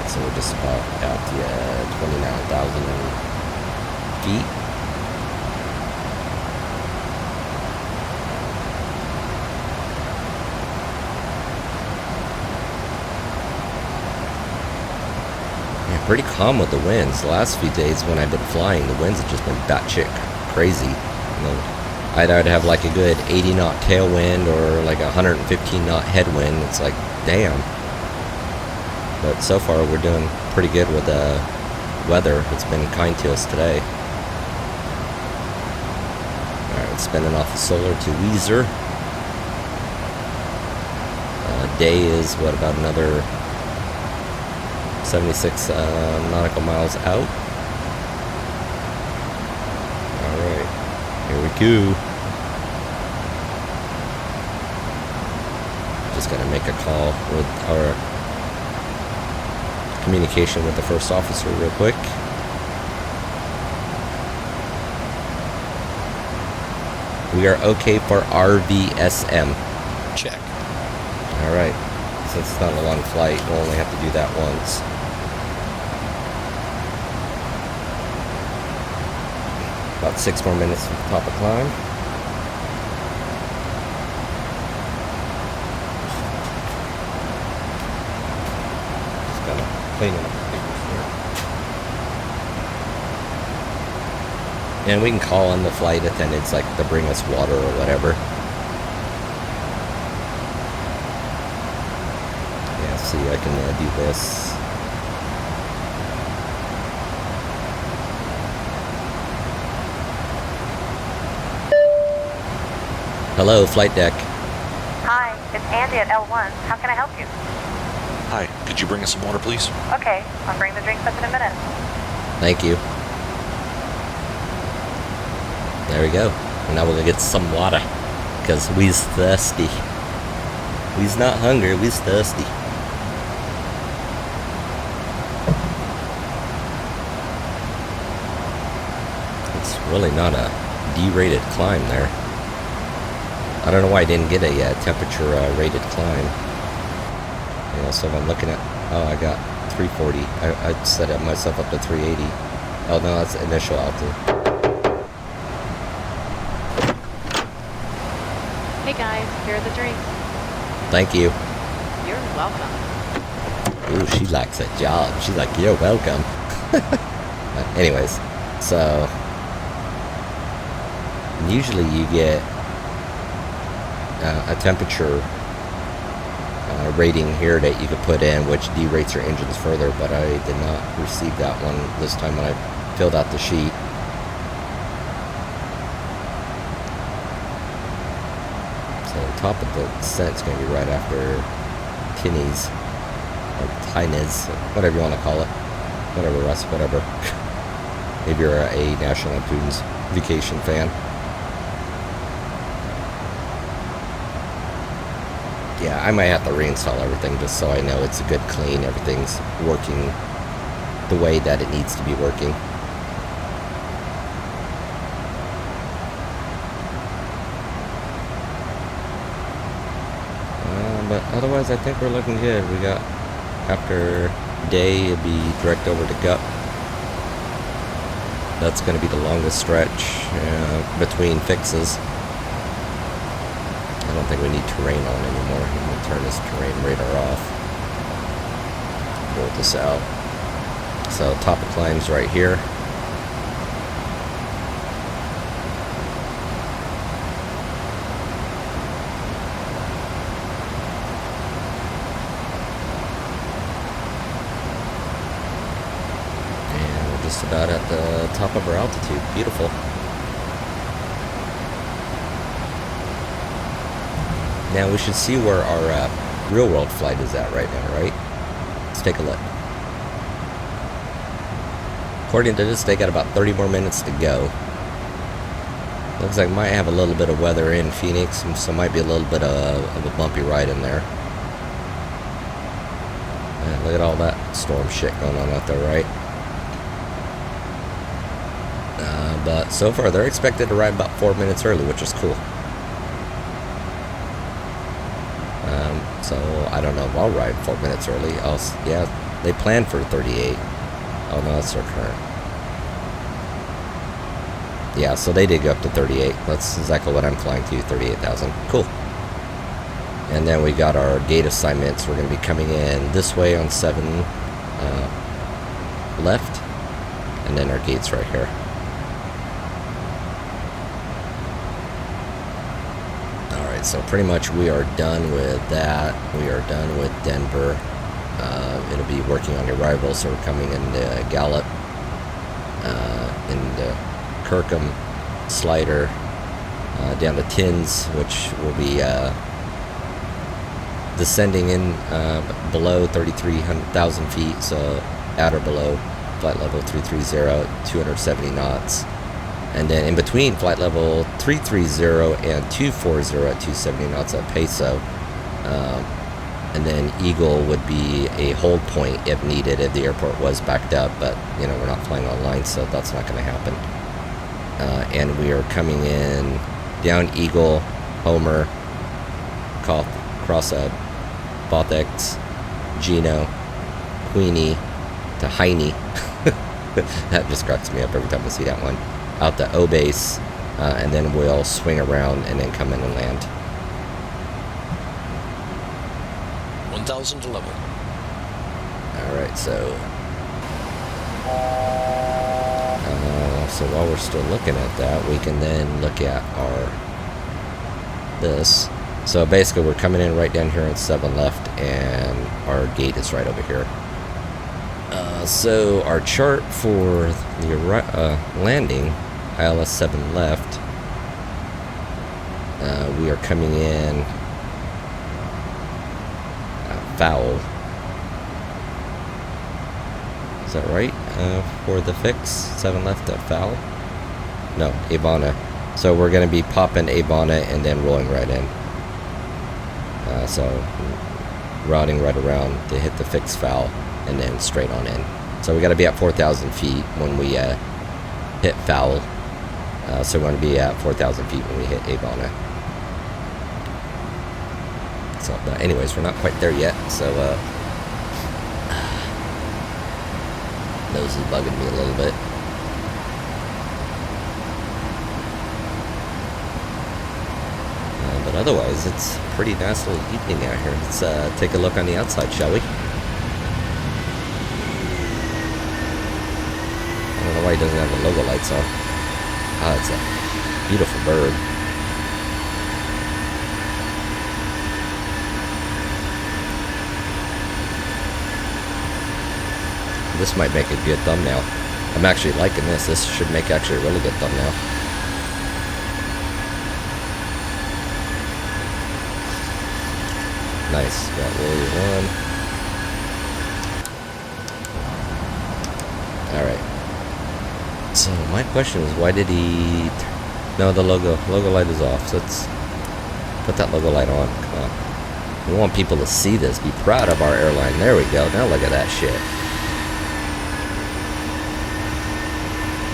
So we're just about at the 29,000 feet. Yeah, pretty calm with the winds. The last few days when I've been flying, the winds have just been batshit crazy. You know, I'd either have like a good 80 knot tailwind or like a 115 knot headwind. It's like, damn. But so far we're doing pretty good with the weather. It's been kind to us today. Alright, spinning off the solar to Weezer. Day is, what, about another 76 nautical miles out. Alright, here we go. Just gotta make a call with our communication with the first officer real quick. We are okay for RVSM. Check. Alright. Since it's not a long flight, we'll only have to do that once. About 6 more minutes to the top of climb. Cleaning up the figures here. And we can call on the flight attendants, like, to bring us water or whatever. Yeah, see, I can do this. Hello, flight deck. Hi, it's Andy at L1. How can I help you? Hi, could you bring us some water, please? Okay, I'll bring the drinks up in a minute. Thank you. There we go. And now we're gonna get some water, because we's thirsty. We's not hungry, we's thirsty. It's really not a D-rated climb there. I don't know why I didn't get a temperature rated climb. You know, so if I'm looking at, oh, I got 340. I set up myself up to 380. Oh no, that's initial altitude. Hey guys, here are the drinks. Thank you. You're welcome. Ooh, she likes a job. She's like, you're welcome. But anyways, so usually you get a temperature rating here that you could put in, which derates your engines further, but I did not receive that one this time when I filled out the sheet. So the top of the descent is going to be right after Tinnies, or Tinnies, whatever you want to call it. Whatever, Russ, whatever. Maybe you're a National Lampoon's Vacation fan. yeah, I might have to reinstall everything just so I know it's a good clean, everything's working the way that it needs to be working. But otherwise, I think we're looking good. We got, after day, it'll be direct over to GUP. That's going to be the longest stretch between fixes. I don't think we need terrain on anymore. I'm going to turn this terrain radar off. Roll this out. So top of climb's right here. And we're just about at the top of our altitude. Beautiful. Now we should see where our real world flight is at right now, right? Let's take a look. According to this, they got about 30 more minutes to go. Looks like might have a little bit of weather in Phoenix, so might be a little bit of a bumpy ride in there. And look at all that storm shit going on out there, right? But so far, they're expected to ride about 4 minutes early, which is cool. So I don't know if I'll ride 4 minutes early. Yeah, they planned for 38. Oh no, that's their current. Yeah, so they did go up to 38. That's exactly what I'm flying to, 38,000. Cool. And then we got our gate assignments. We're going to be coming in this way on 7 left. And then our gate's right here. Alright, so pretty much we are done with that. We are done with Denver. It'll be working on the arrival, so we're coming into Gallup, into Kirkham, Slider, down to Tins, which will be descending in below 33,000 feet, so at or below flight level 330 at 270 knots. And then in between flight level 330 and 240 at 270 knots at Peso. And then Eagle would be a hold point if needed, if the airport was backed up, but you know, we're not flying online, so that's not going to happen. And we are coming in down Eagle, Homer, cross Bothex, Gino, Queenie, to Heine. That just cracks me up every time I see that one. Out to O-Base, and then we'll swing around and then come in and land. 1,000 level. Alright, so so while we're still looking at that, we can then look at this. So basically we're coming in right down here on 7 left, and our gate is right over here. So our chart for the landing, ILS 7 left, we are coming in foul. Is that right? For the fix, 7 left at foul? No, Avana. So we're going to be popping Avana and then rolling right in. So routing right around to hit the fix foul and then straight on in. So we got to be at 4,000 feet when we hit foul. So we're going to be at 4,000 feet when we hit Avana. So, but anyways, we're not quite there yet, so nose is bugging me a little bit. But otherwise, it's a pretty nice little evening out here. Let's take a look on the outside, shall we? I don't know why he doesn't have the logo lights on. Ah, it's a beautiful bird. This might make a good thumbnail. I'm actually liking this. This should make actually a really good thumbnail. Nice. Got Warrior 1. Alright. So my question is, why did he... No, the logo light is off. So let's put that logo light on. Come on. We want people to see this, be proud of our airline. There we go. Now look at that shit.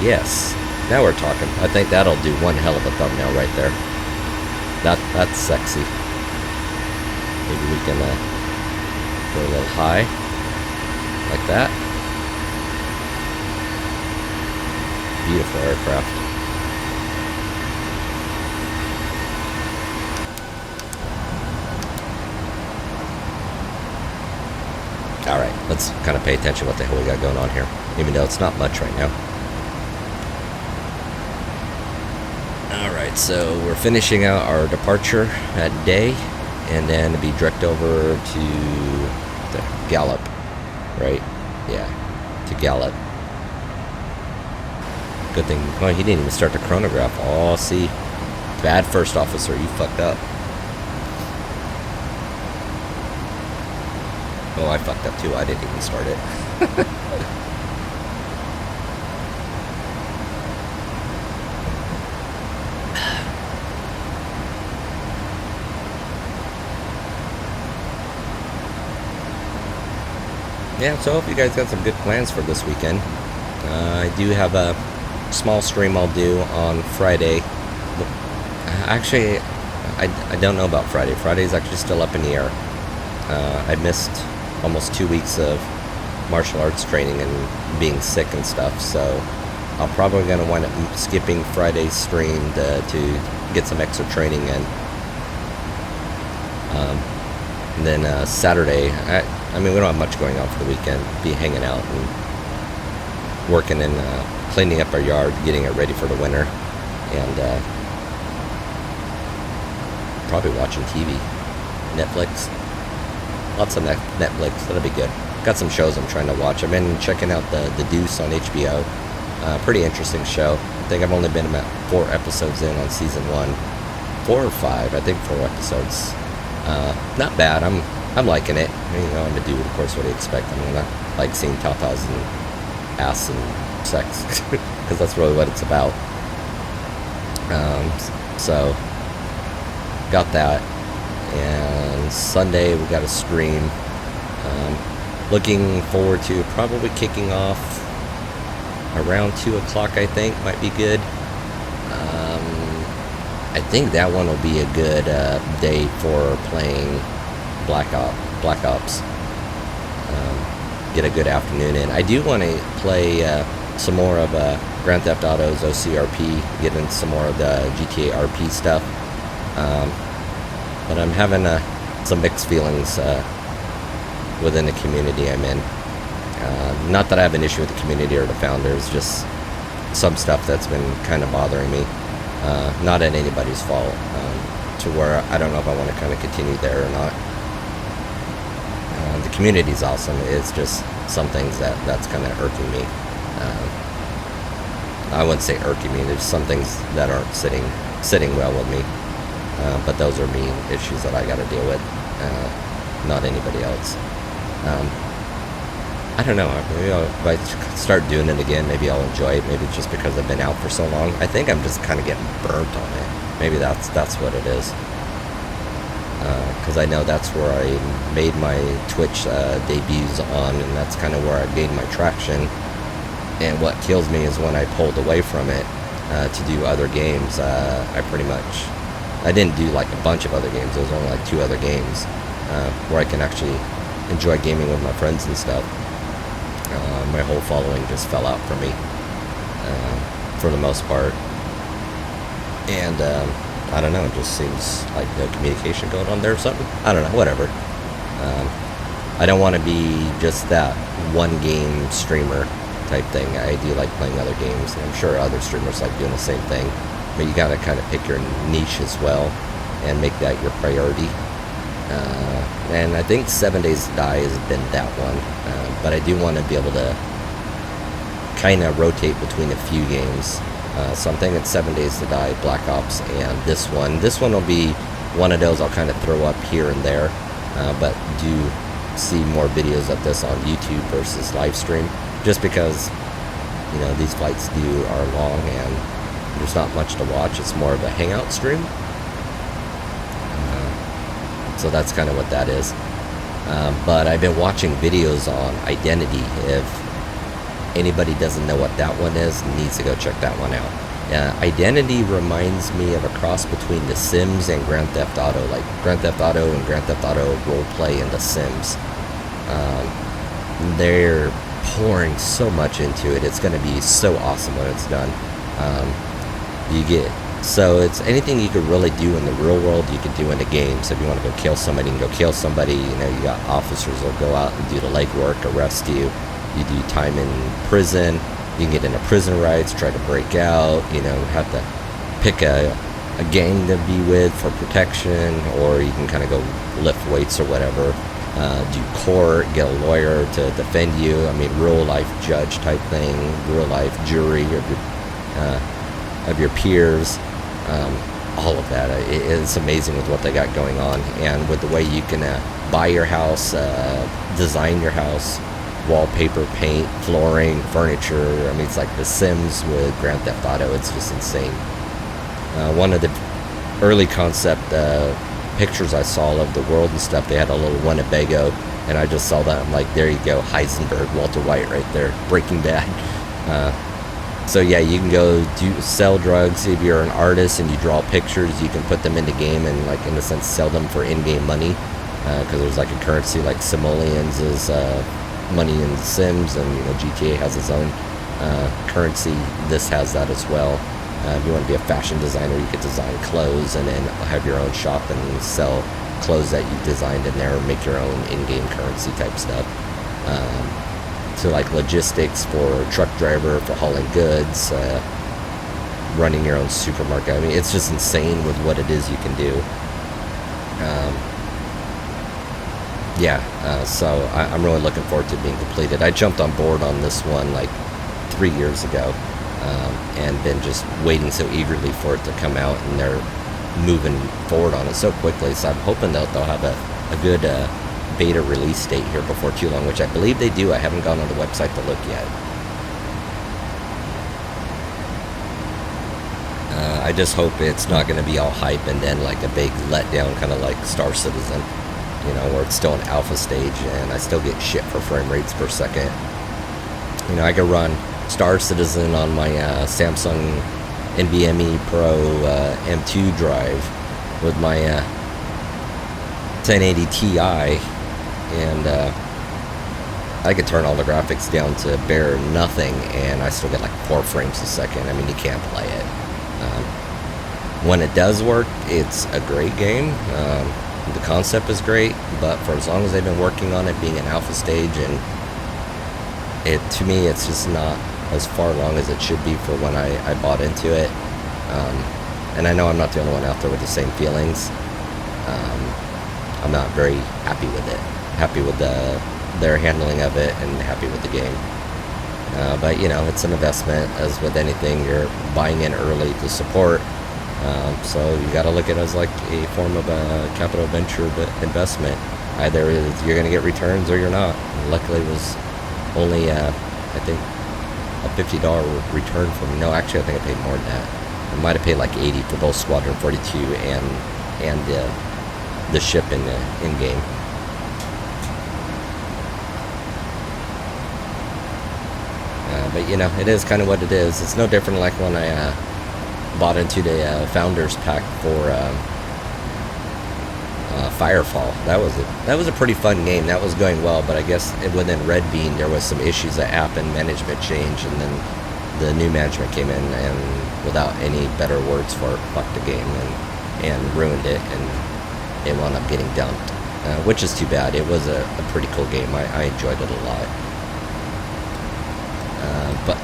Yes. Now we're talking. I think that'll do one hell of a thumbnail right there. That's sexy. Maybe we can go a little high. Like that. Beautiful aircraft. Alright, let's kind of pay attention to what the hell we got going on here. Even though it's not much right now. Alright, so we're finishing out our departure at day. And then be direct over to the Gallup. Right? Yeah. To Gallup. Good thing. Oh, he didn't even start the chronograph. Oh, see. Bad first officer. You fucked up. Oh, I fucked up too. I didn't even start it. Yeah, so I hope you guys got some good plans for this weekend. I do have a small stream I'll do on Friday. Actually, I don't know about Friday. Friday's actually still up in the air. I missed almost 2 weeks of martial arts training and being sick and stuff, so I'm probably going to wind up skipping Friday's stream to get some extra training in. And then Saturday, I mean, we don't have much going on for the weekend. Be hanging out and working and cleaning up our yard, getting it ready for the winter, and probably watching TV, Netflix. Lots of Netflix, that'll be good. Got some shows I'm trying to watch. I've been checking out the Deuce on HBO. Pretty interesting show. I think I've only been about 4 episodes in on season 1. 4 or 5, I think 4 episodes. Not bad. I'm liking it. You know, I'm a dude, of course, what do you expect? I mean, I like seeing tatas and ass and sex, because that's really what it's about. So, got that. And Sunday we got a stream. Looking forward to probably kicking off around 2 o'clock, I think. Might be good. I think that one will be a good day for playing Black Ops. Get a good afternoon in. I do want to play some more of Grand Theft Auto's OCRP, get in some more of the GTA RP stuff. But I'm having some mixed feelings within the community I'm in. Not that I have an issue with the community or the founders, just some stuff that's been kind of bothering me. Not at anybody's fault, to where I don't know if I want to kind of continue there or not. The community's awesome. It's just some things that's kind of irking me. I wouldn't say irking me. There's some things that aren't sitting well with me. But those are me issues that I got to deal with, not anybody else. I don't know. Maybe if I start doing it again, maybe I'll enjoy it. Maybe it's just because I've been out for so long. I think I'm just kind of getting burnt on it. Maybe that's what it is. Because I know that's where I made my Twitch debuts on, and that's kind of where I gained my traction. And what kills me is when I pulled away from it to do other games. I didn't do like a bunch of other games. There was only like 2 other games where I can actually enjoy gaming with my friends and stuff. My whole following just fell out for me for the most part. And I don't know, it just seems like no communication going on there or something. I don't know, whatever. I don't want to be just that one game streamer type thing. I do like playing other games, and I'm sure other streamers like doing the same thing. But you gotta kind of pick your niche as well and make that your priority. And I think 7 Days to Die has been that one. But I do want to be able to kind of rotate between a few games. So I'm thinking 7 Days to Die, Black Ops, and this one. This one will be one of those I'll kind of throw up here and there. But do see more videos of this on YouTube versus live stream. Just because, you know, these flights are long and there's not much to watch. It's more of a hangout stream. So that's kind of what that is. But I've been watching videos on Identity. If anybody doesn't know what that one is, needs to go check that one out. Identity reminds me of a cross between The Sims and Grand Theft Auto, like Grand Theft Auto and Grand Theft Auto roleplay in The Sims. They're pouring so much into it. It's going to be so awesome when it's done. So it's anything you could really do in the real world, you could do in the game. So if you want to go kill somebody, you can go kill somebody. You know, you got officers that'll go out and do the legwork, arrest you. You do time in prison. You can get into prison rights, try to break out. You know, have to pick a gang to be with for protection, or you can kind of go lift weights or whatever. Do court, get a lawyer to defend you. I mean, real life judge type thing, real life jury of your peers. All of that. It's amazing with what they got going on, and with the way you can buy your house, design your house, wallpaper, paint, flooring, furniture. I mean, it's like The Sims with Grand Theft Auto. It's just insane. One of the early concept pictures I saw of the world and stuff, they had a little Winnebago, and I just saw that. I'm like, there you go, Heisenberg, Walter White right there, Breaking Bad. So yeah, you can go sell drugs. If you're an artist and you draw pictures, you can put them in the game and, like, in a sense, sell them for in-game money, because there's like a currency like simoleons is money in The Sims, and you know, GTA has its own currency. This has that as well. If you want to be a fashion designer, you could design clothes and then have your own shop and sell clothes that you designed in there, or make your own in-game currency type stuff. So like logistics for truck driver, for hauling goods, running your own supermarket. I mean, it's just insane with what it is you can do. So I'm really looking forward to being completed. I jumped on board on this one like 3 years ago, and been just waiting so eagerly for it to come out, and they're moving forward on it so quickly. So I'm hoping they'll have a good beta release date here before too long, which I believe they do. I haven't gone on the website to look yet. I just hope it's not going to be all hype and then like a big letdown, kind of like Star Citizen, you know, where it's still an alpha stage and I still get shit for frame rates per second. You know, I could run Star Citizen on my Samsung NVMe Pro M2 drive with my 1080 Ti, and I could turn all the graphics down to bare nothing and I still get like 4 frames a second. I mean, you can't play it. When it does work, it's a great game. The concept is great, but for as long as they've been working on it being an alpha stage, and to me it's just not as far along as it should be for when I bought into it. And I know I'm not the only one out there with the same feelings. I'm not very happy with it. Happy with their handling of it, and happy with the game. But you know, it's an investment. As with anything, you're buying in early to support. So you got to look at it as like a form of a capital venture investment. Either you're going to get returns or you're not. And luckily, it was only I think a $50 return for me. No, actually, I think I paid more than that. I might have paid like $80 for both Squadron 42 and the ship in game. But you know, it is kind of what it is. It's no different like when I bought into the Founders Pack for Firefall. That was a pretty fun game. That was going well, but I guess within Red Bean there was some issues that happened. Management changed, and then the new management came in and, without any better words for it, fucked the game and ruined it, and it wound up getting dumped, which is too bad. It was a pretty cool game. I enjoyed it a lot. But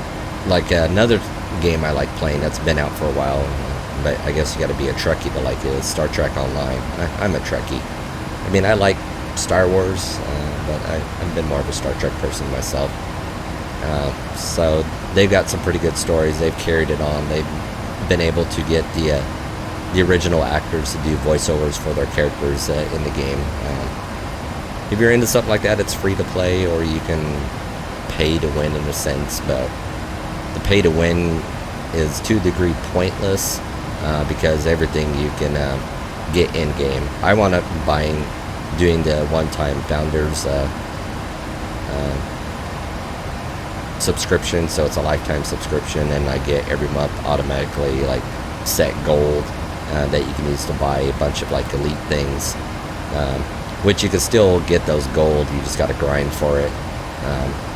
like another game I like playing that's been out for a while, but I guess you got to be a Trekkie to like it, is Star Trek Online. I'm a Trekkie. I mean, I like Star Wars, but I've been more of a Star Trek person myself. So they've got some pretty good stories. They've carried it on. They've been able to get the original actors to do voiceovers for their characters in the game. If you're into something like that, it's free to play, or you can pay to win in a sense, but the pay to win is to a degree pointless, because everything you can get in game. I wound up doing the one-time founders subscription, so it's a lifetime subscription, and I get every month automatically like set gold that you can use to buy a bunch of like elite things, which you can still get those gold, you just got to grind for it.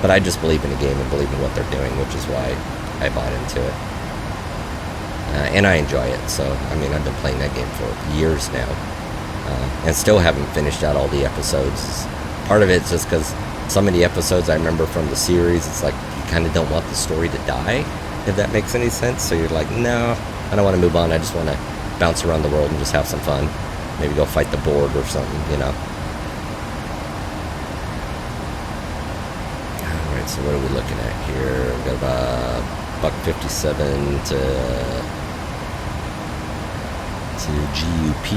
But I just believe in the game and believe in what they're doing, which is why I bought into it. And I enjoy it, so I mean, I've been playing that game for years now, and still haven't finished out all the episodes. Part of it's just because some of the episodes I remember from the series, it's like you kind of don't want the story to die, if that makes any sense. So you're like, no, I don't want to move on. I just want to bounce around the world and just have some fun. Maybe go fight the board or something, you know. Alright, so what are we looking at here? We've got about $1.57 to GUP,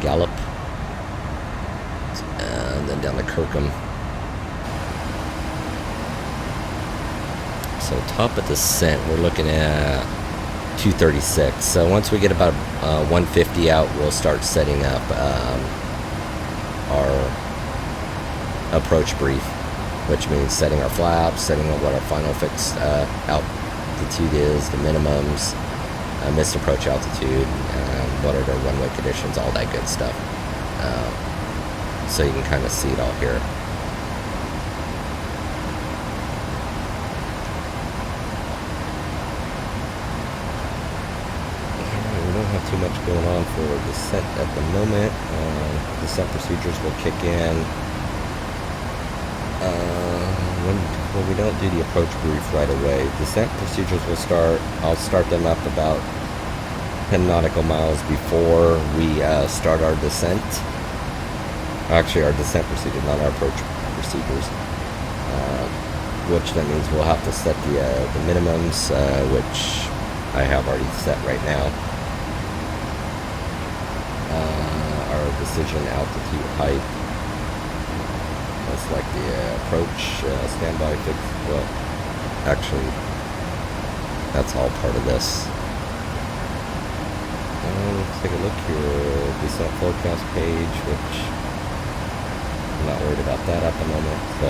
Gallop, and then down to Kirkham. So top of descent, we're looking at 236. So once we get about 150 out, we'll start setting up our approach brief, which means setting our flaps, setting up what our final fixed altitude is, the minimums, missed approach altitude, what are the runway conditions, all that good stuff. So you can kind of see it all here. We don't have too much going on for descent at the moment. Descent procedures will kick in. Well, we don't do the approach brief right away. Descent procedures will start. I'll start them up about 10 nautical miles before we start our descent. Actually, our descent procedure, not our approach procedures. Which that means we'll have to set the minimums, which I have already set right now. Our decision altitude height. That's like the approach, standby, fix. Well, actually, that's all part of this. Let's take a look here. Descent forecast page, which I'm not worried about that at the moment. So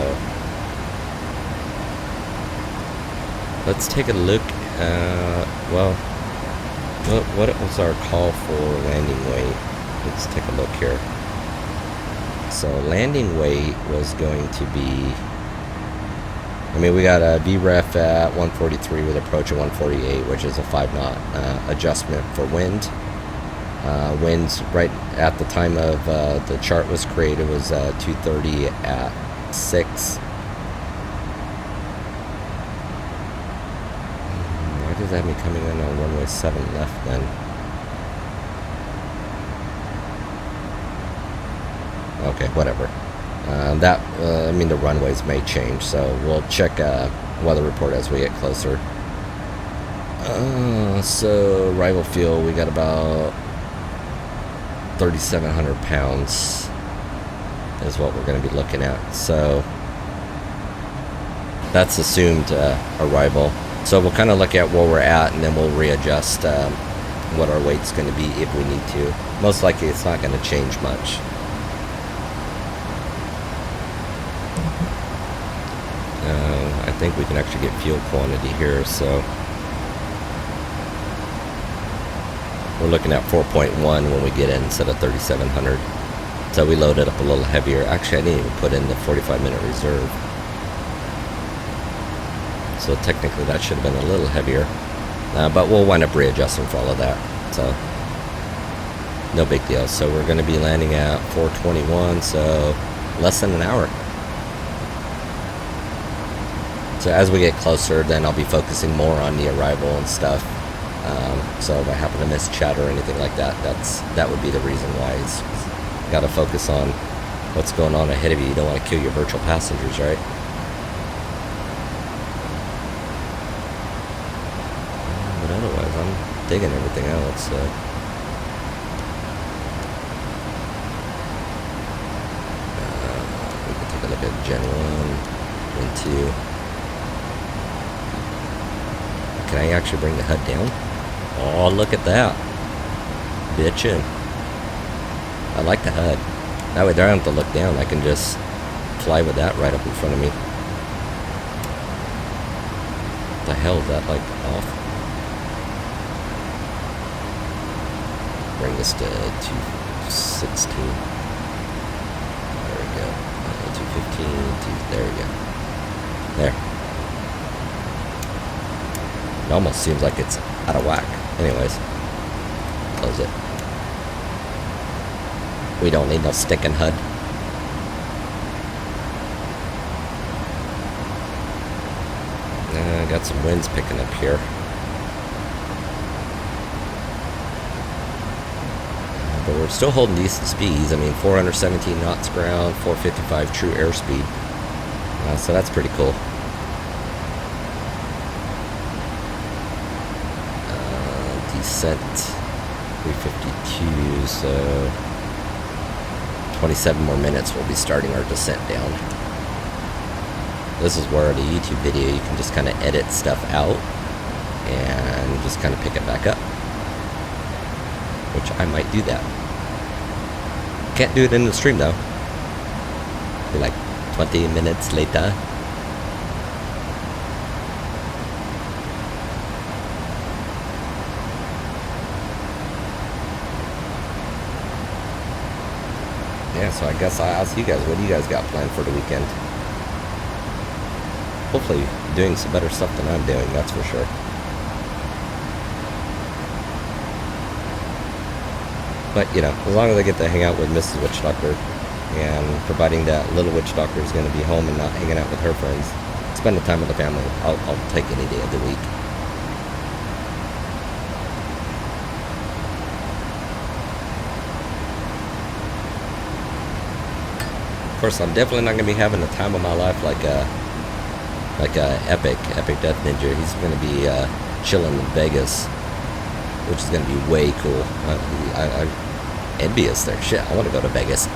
let's take a look at, well, what was our call for landing weight? Let's take a look here. So landing weight was going to be, I mean, we got a VREF at 143 with approach at 148, which is a 5 knot adjustment for wind. Winds right at the time of the chart was created was 230 at 6. Why does that have me coming in on runway 7 left then? Okay, whatever. I mean, the runways may change, so we'll check weather report as we get closer. So arrival fuel, we got about 3,700 pounds is what we're going to be looking at. So that's assumed arrival. So we'll kind of look at where we're at, and then we'll readjust what our weight's going to be if we need to. Most likely it's not going to change much. I think we can actually get fuel quantity here, so we're looking at 4.1 when we get in instead of 3,700. So we loaded up a little heavier. Actually, I didn't even put in the 45-minute reserve. So technically that should have been a little heavier. But we'll wind up readjusting for all of that. So no big deal. So we're going to be landing at 4:21, so less than an hour. So as we get closer, then I'll be focusing more on the arrival and stuff. So if I happen to miss chat or anything like that, that would be the reason why. It's got to focus on what's going on ahead of you. You don't want to kill your virtual passengers, right? But otherwise, I'm digging everything else. So. We can take a look at Gen 1 and 2. Can I actually bring the HUD down? Oh, look at that. bitchin'. I like the HUD. That way I don't have to look down. I can just fly with that right up in front of me. What the hell is that, like, off? Bring this to 216. There we go. 215. There we go. There. It almost seems like it's out of whack. Anyways, close it. We don't need no stinking HUD. Got some winds picking up here. But we're still holding decent speeds. I mean, 417 knots ground, 455 true airspeed. So that's pretty cool. Descent 352, so 27 more minutes we'll be starting our descent down. This is where the YouTube video you can just kind of edit stuff out and just kind of pick it back up, which I might do that. Can't do it in the stream though. Be like 20 minutes later. Yeah, so I guess I'll ask you guys, what do you guys got planned for the weekend? Hopefully doing some better stuff than I'm doing, that's for sure. But, you know, as long as I get to hang out with Mrs. Witch Doctor, and providing that little witch doctor is going to be home and not hanging out with her friends, spending time with the family, I'll take any day of the week. Of course, I'm definitely not going to be having the time of my life like Epic Death Ninja. He's going to be chilling in Vegas, which is going to be way cool. I'm envious there. Shit, I want to go to Vegas.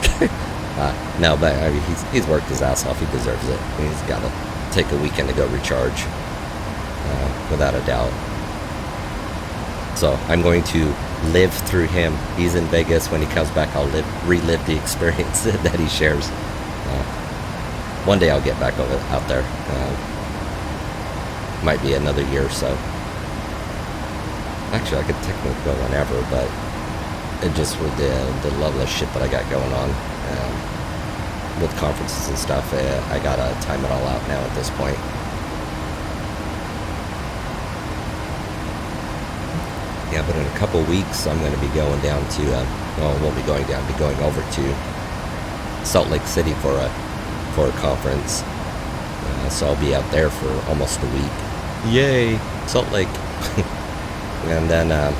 No, but I mean, he's worked his ass off. He deserves it. He's got to take a weekend to go recharge, without a doubt. So I'm going to live through him. He's in Vegas. When he comes back, I'll relive the experience that he shares. One day I'll get back out there. Might be another year or so. Actually, I could technically go whenever, but it just with the level of shit that I got going on with conferences and stuff, I gotta time it all out now at this point. Yeah, but in a couple weeks, I'm going to be going down to, well, I won't be going down, I'll be going over to Salt Lake City for a conference. So I'll be out there for almost a week. Yay, Salt Lake. And then a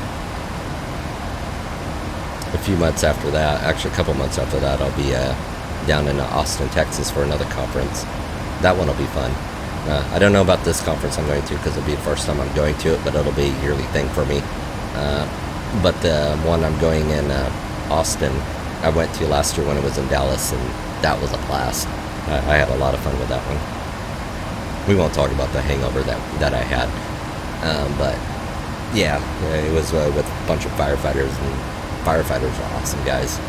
few months after that, actually a couple months after that, I'll be down in Austin, Texas for another conference. That one will be fun. I don't know about this conference I'm going to because it'll be the first time I'm going to it, but it'll be a yearly thing for me. But the one I'm going in Austin, I went to last year when it was in Dallas, and that was a blast. I had a lot of fun with that one. We won't talk about the hangover that I had, but yeah, it was with a bunch of firefighters, and firefighters are awesome guys.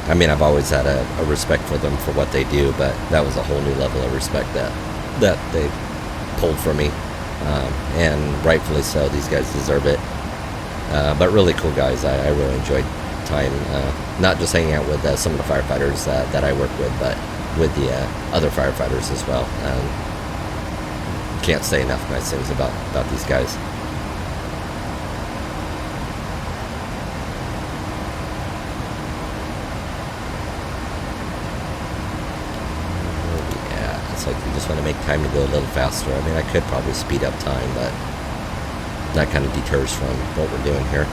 I mean, I've always had a respect for them for what they do, but that was a whole new level of respect that they pulled from me, and rightfully so. These guys deserve it. But really cool guys. I really enjoyed time, not just hanging out with some of the firefighters that I work with, but with the other firefighters as well. Can't say enough nice things about these guys. Yeah, it's like we just want to make time to go a little faster. I mean, I could probably speed up time, but that kind of deters from what we're doing here.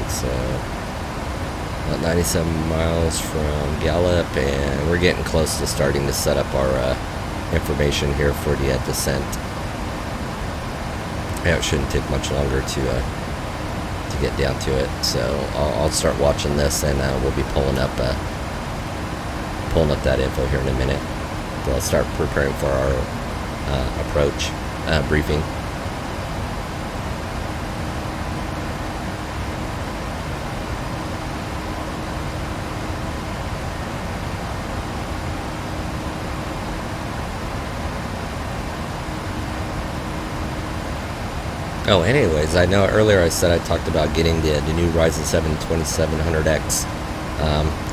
So about 97 miles from Gallup, and we're getting close to starting to set up our information here for the descent. Yeah, it shouldn't take much longer to get down to it. So I'll start watching this, and we'll be pulling up that info here in a minute. start preparing for our approach briefing. Oh, anyways, I know earlier I said I talked about getting the new Ryzen 7 2700X.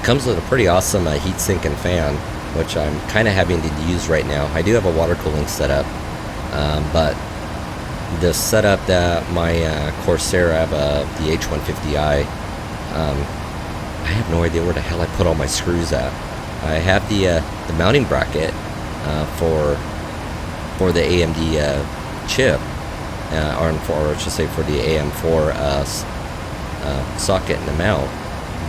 Comes with a pretty awesome heatsink and fan, which I'm kind of having to use right now. I do have a water cooling setup, but the setup that my Corsair, I have the H150i, I have no idea where the hell I put all my screws at. I have the mounting bracket for the AMD chip, or I should say for the AM4 socket and the mount,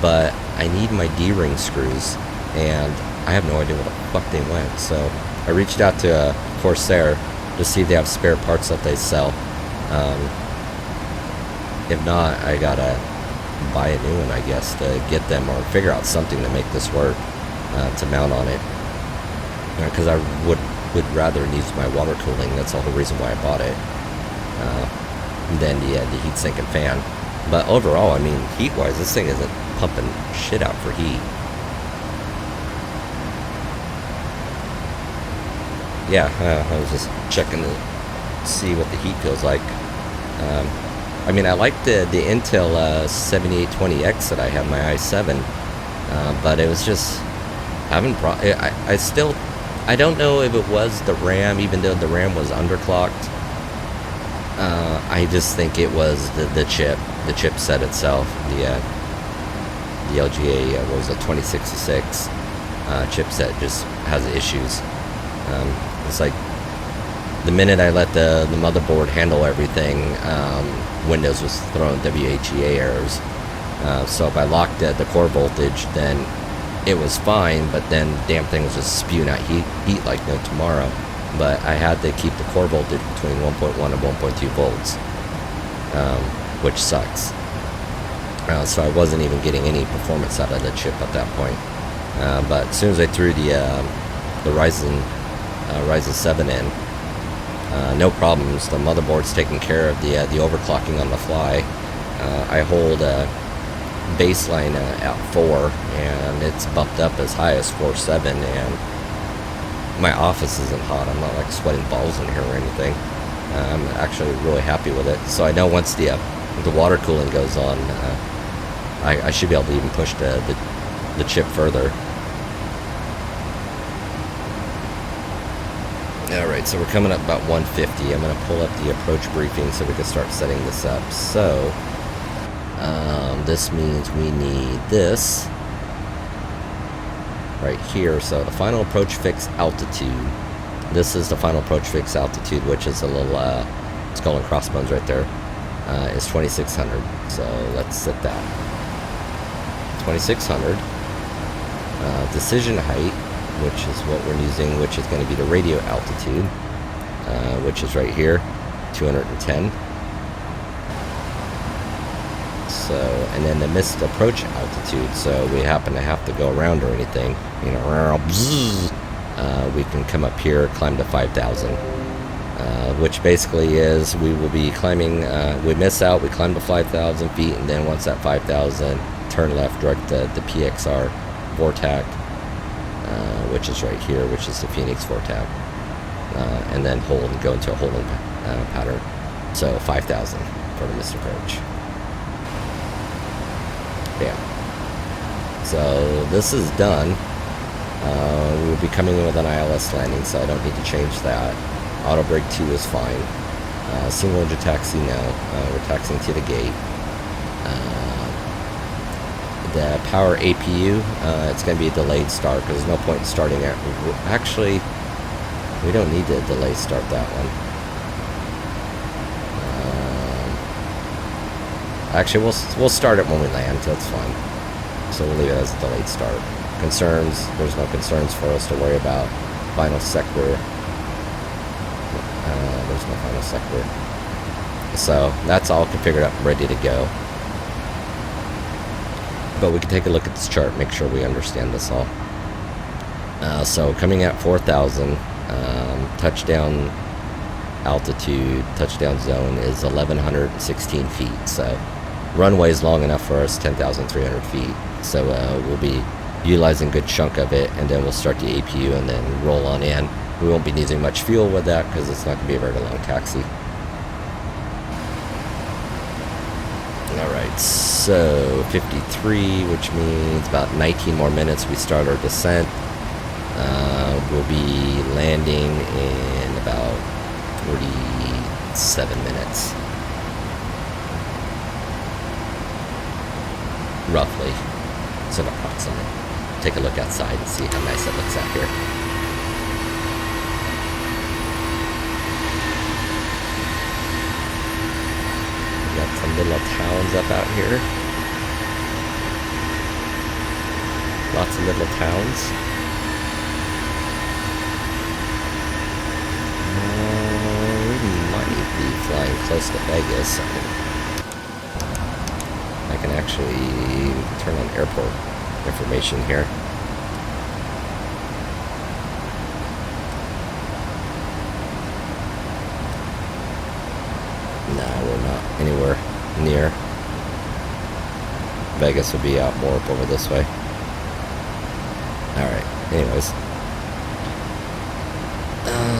but I need my D-ring screws, and I have no idea where the fuck they went. So I reached out to Corsair to see if they have spare parts that they sell. If not, I gotta buy a new one, I guess, to get them, or figure out something to make this work, to mount on it. Because I would rather use my water cooling. That's the whole reason why I bought it. Than the heatsink and fan. But overall, I mean, heat-wise, this thing isn't pumping shit out for heat. Yeah, I was just checking to see what the heat feels like. I mean, I like the Intel 7820X that I have, my i7, but it was just having I don't know if it was the RAM, even though the RAM was underclocked. I just think it was the chipset itself, the LGA, what was it, 2606 chipset just has issues. It's like the minute I let the motherboard handle everything, Windows was throwing WHEA errors. So if I locked the core voltage, then it was fine, but then the damn thing was just spewing out heat like no tomorrow. But I had to keep the core voltage between 1.1 and 1.2 volts, which sucks. So I wasn't even getting any performance out of the chip at that point. But as soon as I threw the Ryzen 7 in, no problems. The motherboard's taking care of the overclocking on the fly. I hold baseline at 4, and it's bumped up as high as 4.7, and my office isn't hot. I'm not like sweating balls in here or anything. I'm actually really happy with it. So I know once the water cooling goes on, I should be able to even push the chip further. Alright, so we're coming up about 150. I'm going to pull up the approach briefing so we can start setting this up. So this means we need this right here. So the final approach fixed altitude. This is the final approach fixed altitude, which is a little skull and crossbones right there. Is 2600. So let's set that. 2600. Decision height, which is what we're using, which is going to be the radio altitude, which is right here, 210. So, and then the missed approach altitude, so we happen to have to go around or anything, you know, we can come up here, climb to 5,000, which basically is we will be climbing, we miss out, we climb to 5,000 feet, and then once at 5,000, turn left, direct the PXR VORTAC, which is right here, which is the Phoenix VORTAC, and then hold and go into a holding pattern. So 5,000 for the missed approach. Yeah. So this is done. We will be coming in with an ILS landing, so I don't need to change that. Auto brake 2 is fine. Single engine taxi, no. We're taxiing to the gate. The power APU, it's going to be a delayed start because there's no point in starting it. Actually, we don't need to delay start that one. Actually, we'll start it when we land. That's fine. So we'll leave it as a delayed start. Concerns, there's no concerns for us to worry about. Final sector. There's no final sector. So that's all configured up and ready to go. But we can take a look at this chart, make sure we understand this all. So coming at 4,000, touchdown altitude, touchdown zone is 1,116 feet. So runway is long enough for us, 10,300 feet. So we'll be utilizing a good chunk of it, and then we'll start the APU and then roll on in. We won't be using much fuel with that because it's not going to be a very long taxi. Alright, so 53, which means about 19 more minutes we start our descent. We'll be landing in about 47 minutes. Roughly. It's an approximate. Take a look outside and see how nice it looks out here. We got some little towns up out here. Lots of little towns. Flying close to Vegas. I can actually turn on airport information here. No, we're not anywhere near. Vegas would be out more up over this way. Alright, anyways.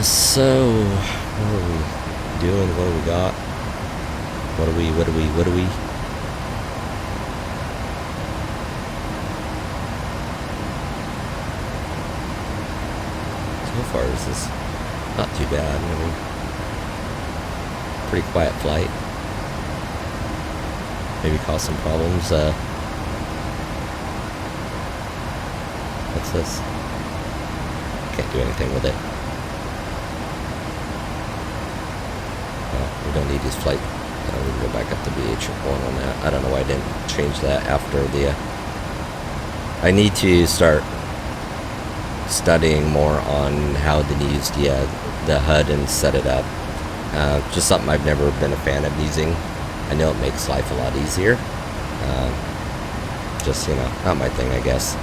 So, what are we doing? What do we got? What do we so far this is not too bad. I mean, pretty quiet flight. Maybe cause some problems. What's this? Can't do anything with it. We don't need his flight. We can go back up to BH1 on that. I don't know why I didn't change that after the... I need to start studying more on how to use the HUD and set it up. Just something I've never been a fan of using. I know it makes life a lot easier. Just, you know, not my thing, I guess.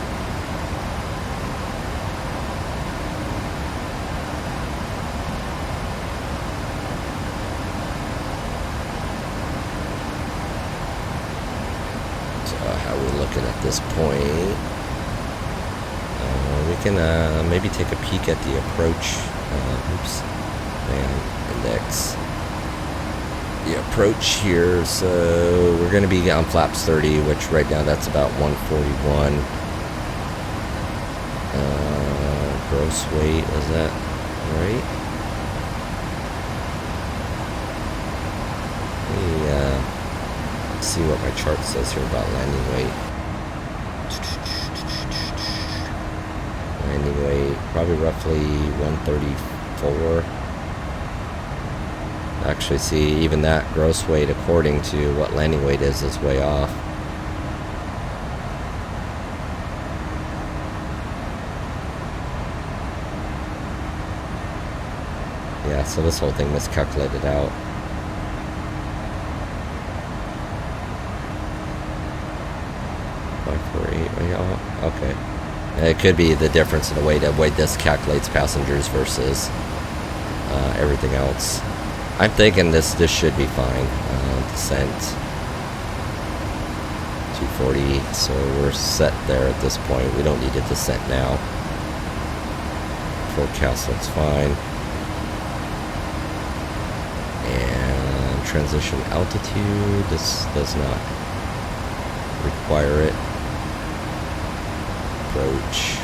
At this point, we can maybe take a peek at the approach. Oops, and index the approach here. So we're going to be on flaps 30, which right now that's about 141. Gross weight, is that right? Let me see what my chart says here about landing weight. Landing weight, probably roughly 134. Actually, see, even that gross weight, according to what landing weight is way off. Yeah, so this whole thing miscalculated out. Okay. It could be the difference in the way this calculates passengers versus everything else. I'm thinking this should be fine. Descent 240, so we're set there at this point. We don't need a descent now. Forecast looks fine. And transition altitude, this does not require it. Approach.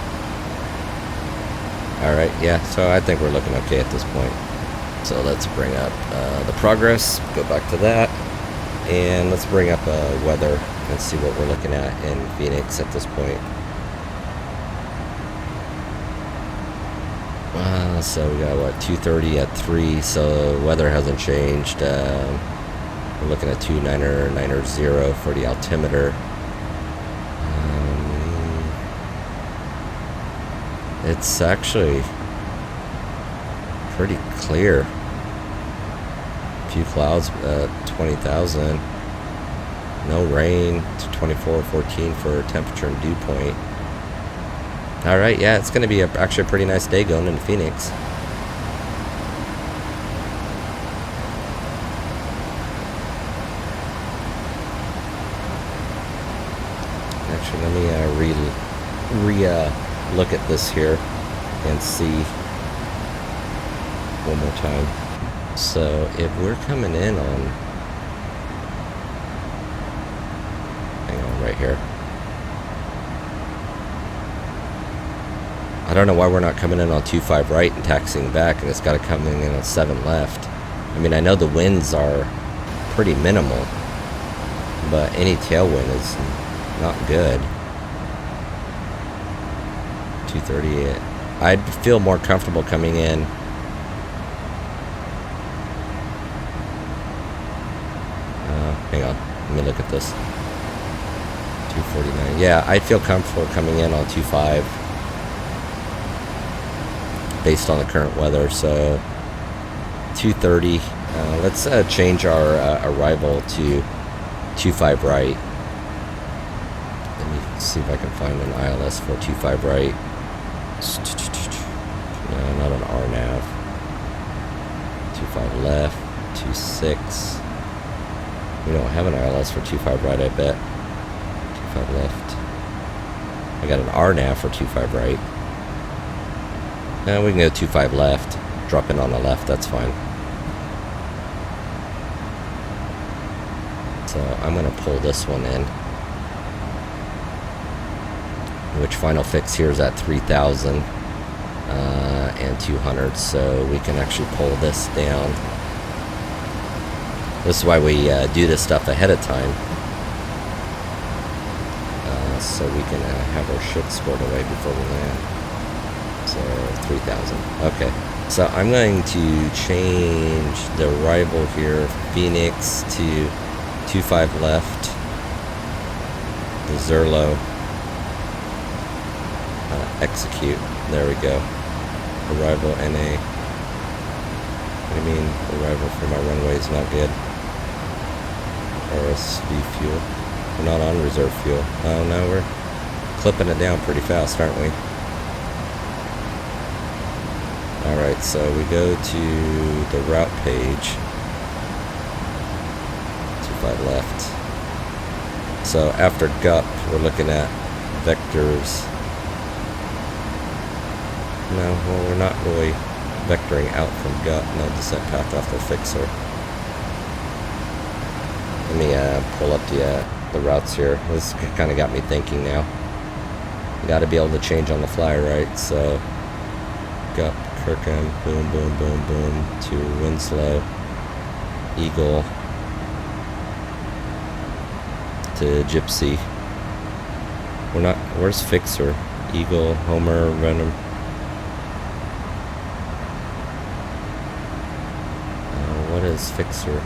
Alright, yeah, so I think we're looking okay at this point. So let's bring up the progress, go back to that, and let's bring up weather and see what we're looking at in Phoenix at this point. So we got what, 2:30 at 3, so weather hasn't changed. We're looking at 290 for the altimeter. It's actually pretty clear. A few clouds, 20,000. No rain, 24, 14 for temperature and dew point. Alright, yeah, it's going to be actually a pretty nice day going into Phoenix. Actually, let me look at this here and see one more time. So if we're coming in on, hang on, right here. I don't know why we're not coming in on 2-5 right and taxiing back, and it's got to come in on 7 left. I mean, I know the winds are pretty minimal, but any tailwind is not good. 238. I'd feel more comfortable coming in. Hang on, let me look at this. 249. Yeah, I'd feel comfortable coming in on 2.5 based on the current weather. So 230. Let's change our arrival to 2.5 right. Let me see if I can find an ILS for 2.5 right. No, not an RNAV. 2.5 left. 2.6. We don't have an ILS for 2.5 right, I bet. 2.5 left. I got an RNAV for 2.5 right. We can go 2.5 left. Drop in on the left, that's fine. So I'm going to pull this one in. Which final fix here is at 3,000 and 200. So we can actually pull this down. This is why we do this stuff ahead of time. So we can have our shit scored away before we land. So 3,000. Okay. So I'm going to change the arrival here, Phoenix, to 2.5 left. The Zerlo. Execute. There we go. Arrival NA. What do you mean arrival for my runway is not good? RSV fuel. We're not on reserve fuel. Oh no, we're clipping it down pretty fast, aren't we? Alright, so we go to the route page. 2.5 left. So after GUP, we're looking at vectors. No, well, we're not really vectoring out from GUP. No descent path after fixer. Let me pull up the routes here. This kind of got me thinking now. You got to be able to change on the fly, right? So GUP, Kirkham, boom, boom, boom, boom, to Winslow, Eagle, to Gypsy. We're not. Where's fixer? Eagle, Homer, Venom. What is fixer?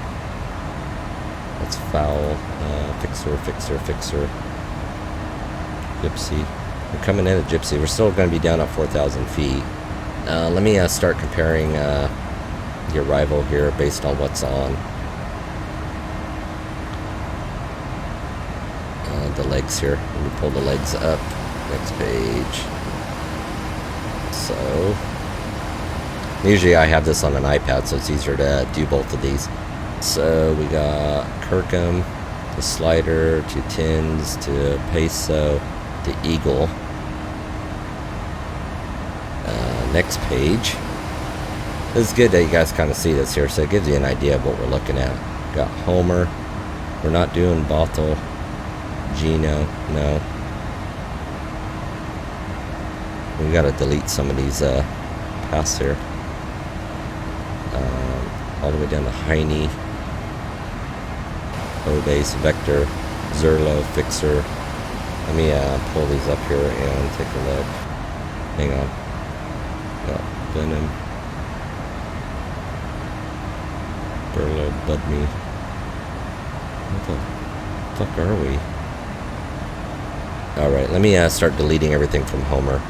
That's foul. Fixer, fixer, fixer. Gypsy. We're coming in at Gypsy. We're still going to be down at 4,000 feet. Let me start comparing the arrival here based on what's on. The legs here. Let me pull the legs up. Next page. So usually I have this on an iPad, so it's easier to do both of these. So we got Kirkham, the slider, to Tins, to Peso, to Eagle. Next page. It's good that you guys kind of see this here, so it gives you an idea of what we're looking at. Got Homer. We're not doing Bothell. Gino, no. We gotta delete some of these paths here. All the way down to Heine, Obase, Vector, Zerlo, Fixer. Let me pull these up here and take a look. Hang on. Got Venom, Burlo, Budme. What the fuck are we? Alright, let me start deleting everything from Homer.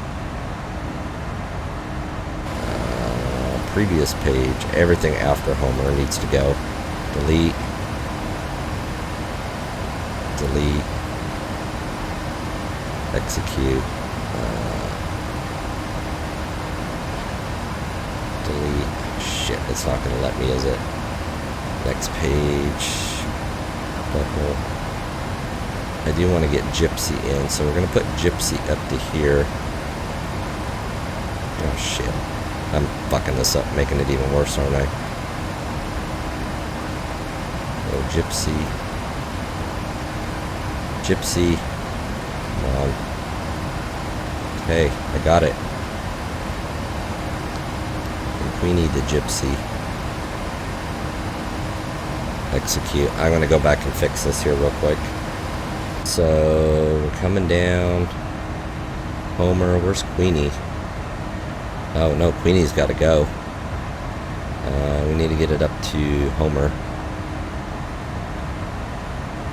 Previous page, everything after Homer needs to go. Delete. Delete. Execute. shit, it's not gonna let me, is it? Next page. Double. I do want to get Gypsy in, so we're gonna put Gypsy up to here. Oh shit. I'm fucking this up, making it even worse, aren't I? Oh, Gypsy. Gypsy. Come on. Okay, I got it. Queenie the Gypsy. Execute. I'm gonna go back and fix this here real quick. So, we're coming down. Homer, where's Queenie? Oh no, Queenie's gotta go. We need to get it up to Homer.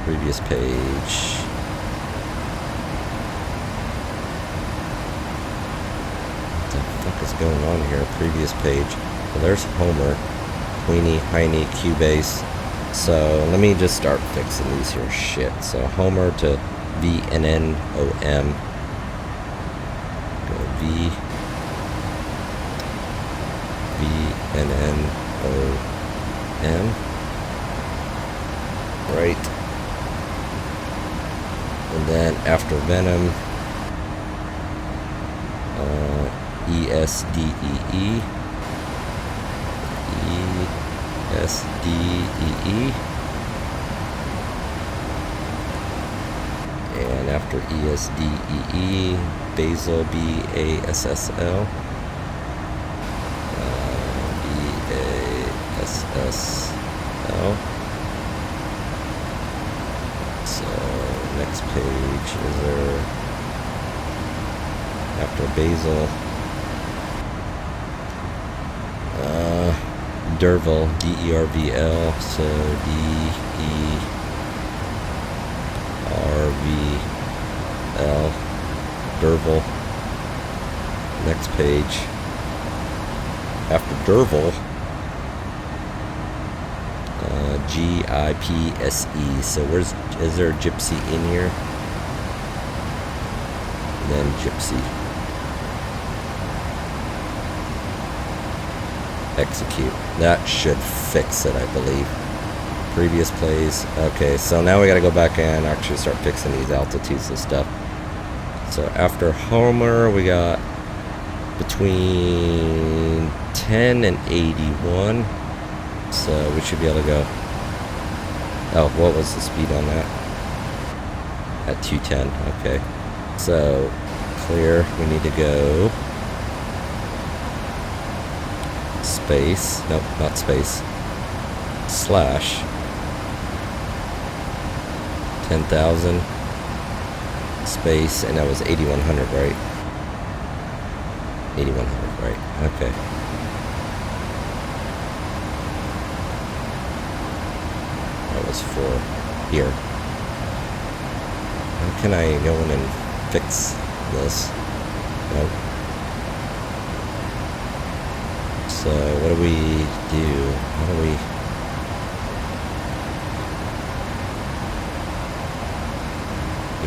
Previous page. What the fuck is going on here? Previous page. Well, there's Homer, Queenie, Heine, Cubase. So let me just start fixing these here shit. So Homer to VNNOM. Go VNNOM. Right. And then after Venom, ESDEE. ESDEE. And after ESDEE, Basil, BASSL. BASSL. So, next page, is there, after Basil, Derville, DERVL, so DERVL, Derville. Next page, after Derville, GIPSE. So is there a Gypsy in here? And then Gypsy. Execute. That should fix it, I believe. Previous plays. Okay, so now we gotta go back and actually start fixing these altitudes and stuff. So after Homer, we got between 10 and 81. So we should be able to go. Oh, what was the speed on that? At 210, okay. So, clear, we need to go space, nope, not space, slash 10,000 space, and that was 8100, right? 8100, right, okay. That was for here. How can I go in and fix this? Nope. So what do we do? How do we...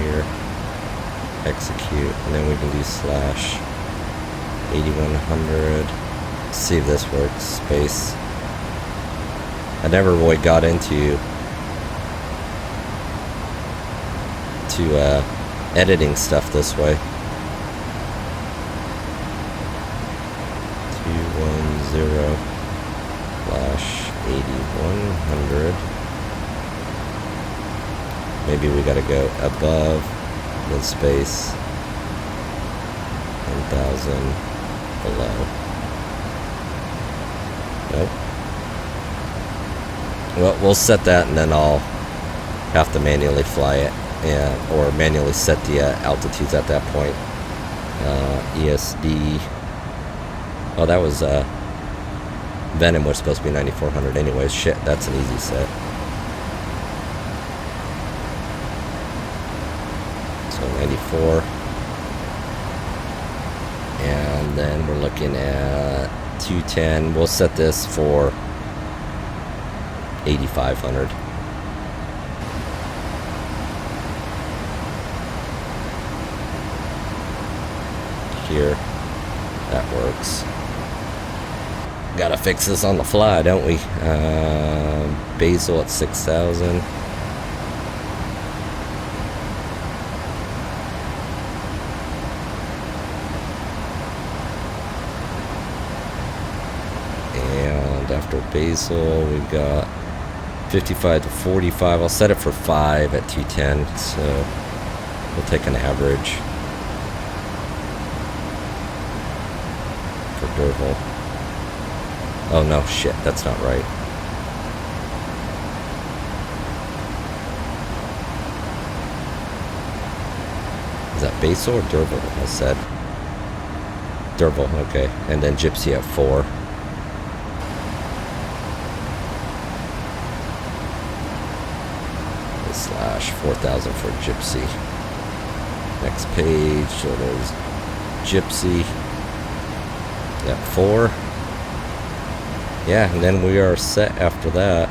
Here. Execute. And then we can do slash 8100. See if this works. Space. I never really got into editing stuff this way. 210 slash 8100. Maybe we gotta go above the space, 10,000 below. Nope. Well, we'll set that, and then I'll have to manually fly it, or manually set the altitudes at that point. ESD. Oh, that was Venom was supposed to be 9,400 anyways. Shit, that's an easy set. So 94. And then we're looking at 210. We'll set this for 8,500. Here. That works. Gotta fix this on the fly, don't we? Basil at 6,000. And after Basil, we've got 55 to 45. I'll set it for 5 at 210, so we'll take an average for Derval. Oh no, shit, that's not right. Is that Basil or Derval? I said Derval, okay. And then Gypsy at 4. Slash 4,000 for Gypsy. Next page, so there's Gypsy at 4. Yeah, and then we are set after that.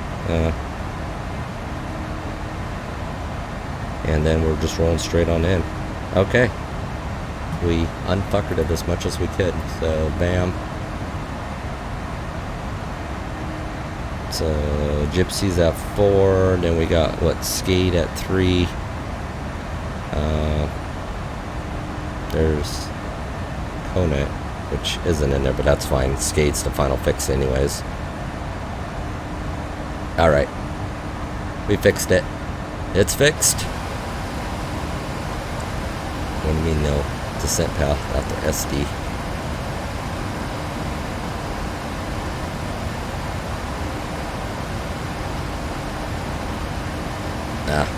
And then we're just rolling straight on in. Okay. We unfuckered it as much as we could. So, bam. So, Gypsy's at 4. Then we got, what, Skate at 3. There's Konet, which isn't in there, but that's fine. Skate's the final fix anyways. Alright. We fixed it. It's fixed. What do you mean no? Descent path after SD.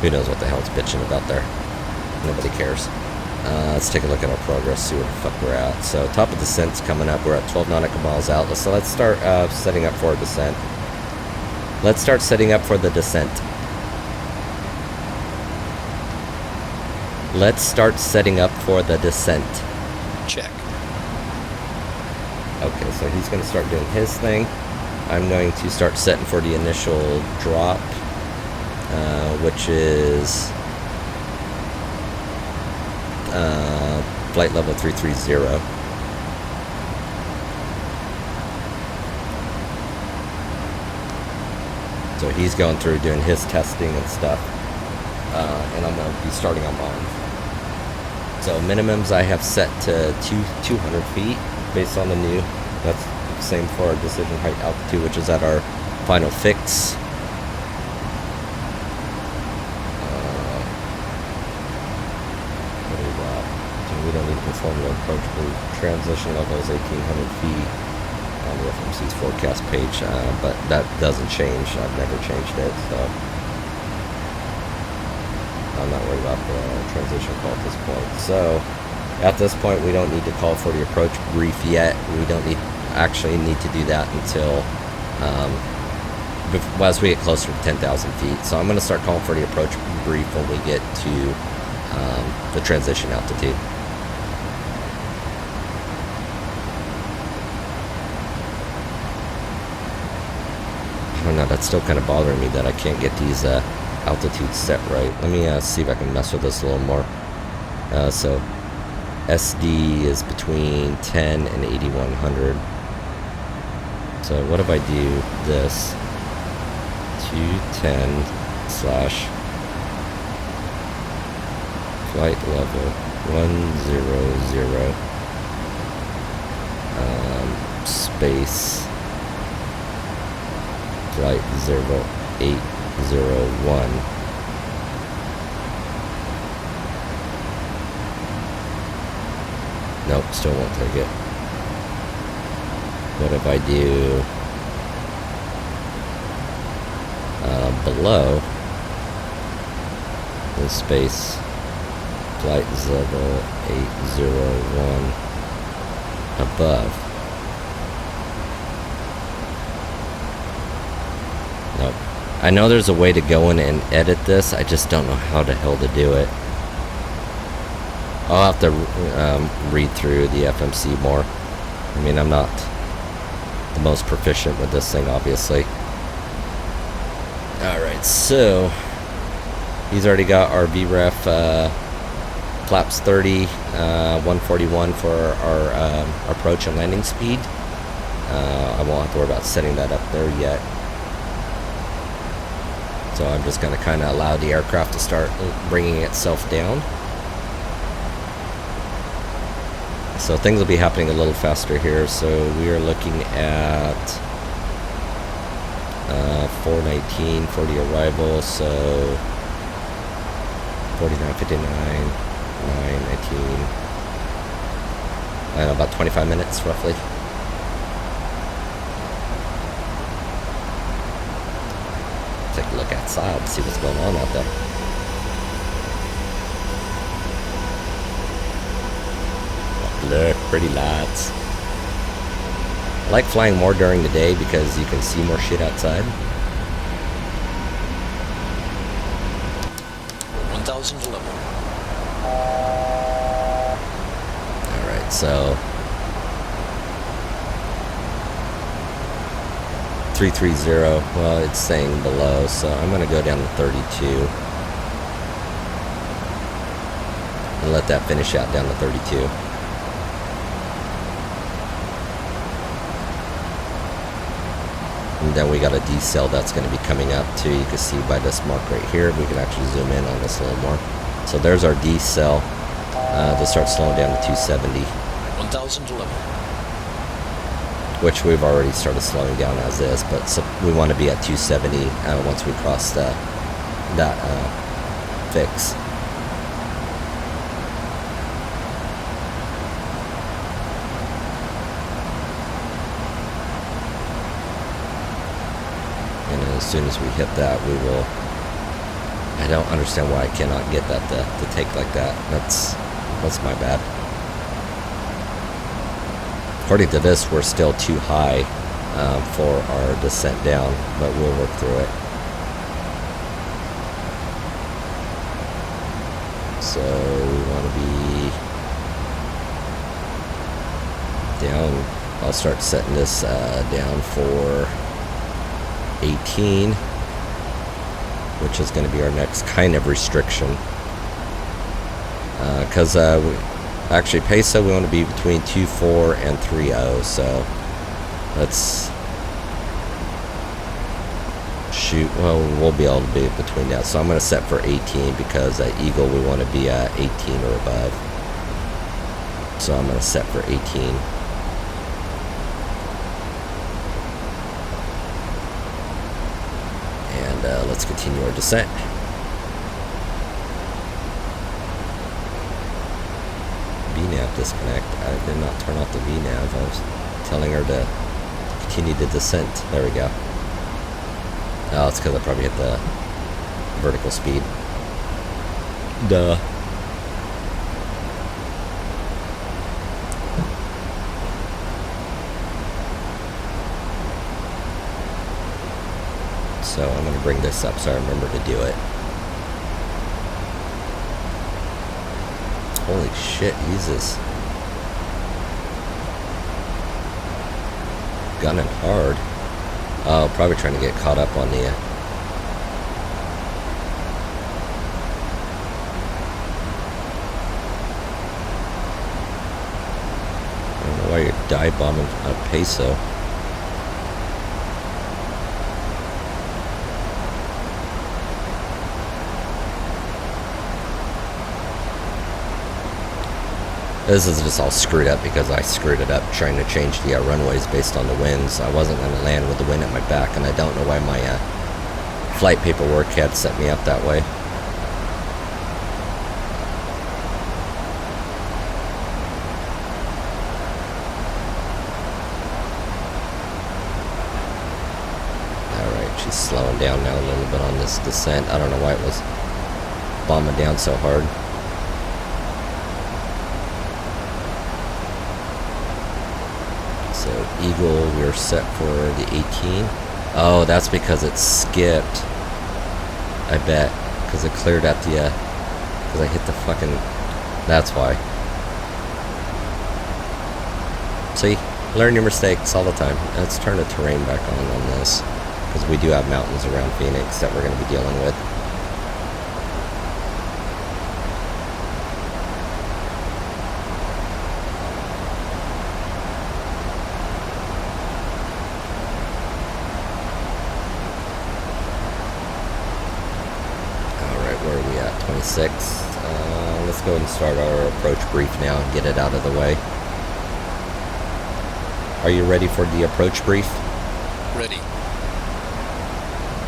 Who knows what the hell it's bitching about there. Nobody cares. Let's take a look at our progress, see where the fuck we're at. So, top of descent's coming up. We're at 12 nautical miles out. So let's start setting up for a descent. Let's start setting up for the descent. Let's start setting up for the descent. Check. Okay, so he's going to start doing his thing. I'm going to start setting for the initial drop, which is flight level 330. So he's going through doing his testing and stuff, and I'm going to be starting on mine. So minimums I have set to 200 feet based on the new. That's the same for our decision height altitude, which is at our final fix. What do we got? So we don't need to perform the approach. Transition level is 1,800 feet on the FMC's forecast page, but that doesn't change. I've never changed it, so I'm not worried about the transition call at this point. So at this point, we don't need to call for the approach brief yet. We don't actually need to do that until as we get closer to 10,000 feet. So I'm going to start calling for the approach brief when we get to the transition altitude. I don't know, that's still kind of bothering me that I can't get these altitudes set right. Let me see if I can mess with this a little more. So SD is between 10 and 8,100. So what if I do this? 210 slash flight level 100 space flight 0801. Nope, still won't take it. What if I do below the space flight 0801 above? Nope. I know there's a way to go in and edit this, I just don't know how the hell to do it. I'll have to read through the FMC more. I mean, I'm not the most proficient with this thing, obviously. Alright, so he's already got our VREF flaps 30, 141 for our approach and landing speed. I won't have to worry about setting that up there yet. So I'm just going to kind of allow the aircraft to start bringing itself down. So things will be happening a little faster here. So we are looking at 4:19, 40 arrival. So 49:59, 9:19. About 25 minutes roughly. Take a look outside and see what's going on out there. Look, pretty lights. I like flying more during the day because you can see more shit outside. 1000 to level. Alright, so 330, well, it's saying below, so I'm going to go down to 32 and let that finish out down to 32. And then we got a decel that's going to be coming up too. You can see by this mark right here, we can actually zoom in on this a little more. So there's our decel to start slowing down to 270. 1000 to level. Which we've already started slowing down as is, but so we want to be at 270 once we cross that fix. And as soon as we hit that, we will. I don't understand why I cannot get that to take like that. That's my bad. According to this, we're still too high for our descent down, but we'll work through it. So we want to be down. I'll start setting this down for 18, which is going to be our next kind of restriction. Because actually, peso, we want to be between 2.4 and 3.0, so let's shoot. Well, we'll be able to be between that. So I'm going to set for 18 because at Eagle we want to be at 18 or above. So I'm going to set for 18. And let's continue our descent. VNAV disconnect. I did not turn off the VNAV. I was telling her to continue the descent. There we go. Oh, it's because I probably hit the vertical speed. Duh. So I'm going to bring this up so I remember to do it. Holy shit, Jesus. Gunning hard. Oh, probably trying to get caught up on the... I don't know why you're dive bombing a peso. This is just all screwed up because I screwed it up trying to change the runways based on the winds. I wasn't going to land with the wind at my back, and I don't know why my flight paperwork had set me up that way. Alright, she's slowing down now a little bit on this descent. I don't know why it was bombing down so hard. So Eagle, we're set for the 18. Oh, that's because it skipped. I bet. Because it cleared at the, because I hit the fucking, that's why. See, learn your mistakes all the time. Let's turn the terrain back on this. Because we do have mountains around Phoenix that we're going to be dealing with. at 26. Let's go ahead and start our approach brief now and get it out of the way. Are you ready for the approach brief? Ready.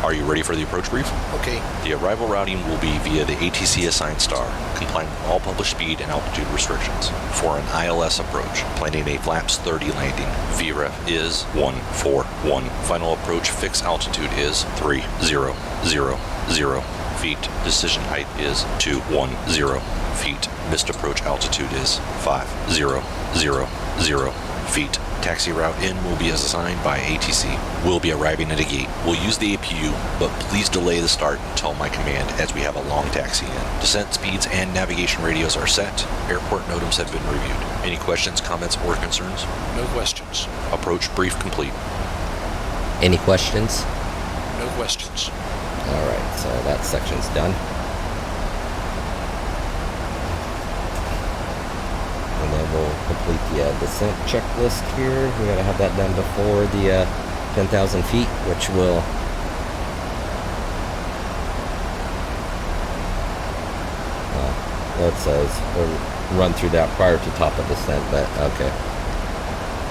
Are you ready for the approach brief? Okay. The arrival routing will be via the ATC assigned star, complying with all published speed and altitude restrictions. For an ILS approach, planning a flaps 30 landing. VREF is 141. Final approach fixed altitude is 3000 feet. Decision height is 210 feet. Missed approach altitude is 5000 feet. Taxi route in will be as assigned by ATC. We'll be arriving at a gate. We'll use the APU, but please delay the start until my command as we have a long taxi in. Descent speeds and navigation radios are set. Airport NOTAMs have been reviewed. Any questions, comments, or concerns? No questions. Approach brief complete. Any questions? No questions. Alright, so that section's done. And then we'll complete the descent checklist here. We gotta have that done before the 10,000 feet, which will that says we'll run through that prior to top of descent, but okay.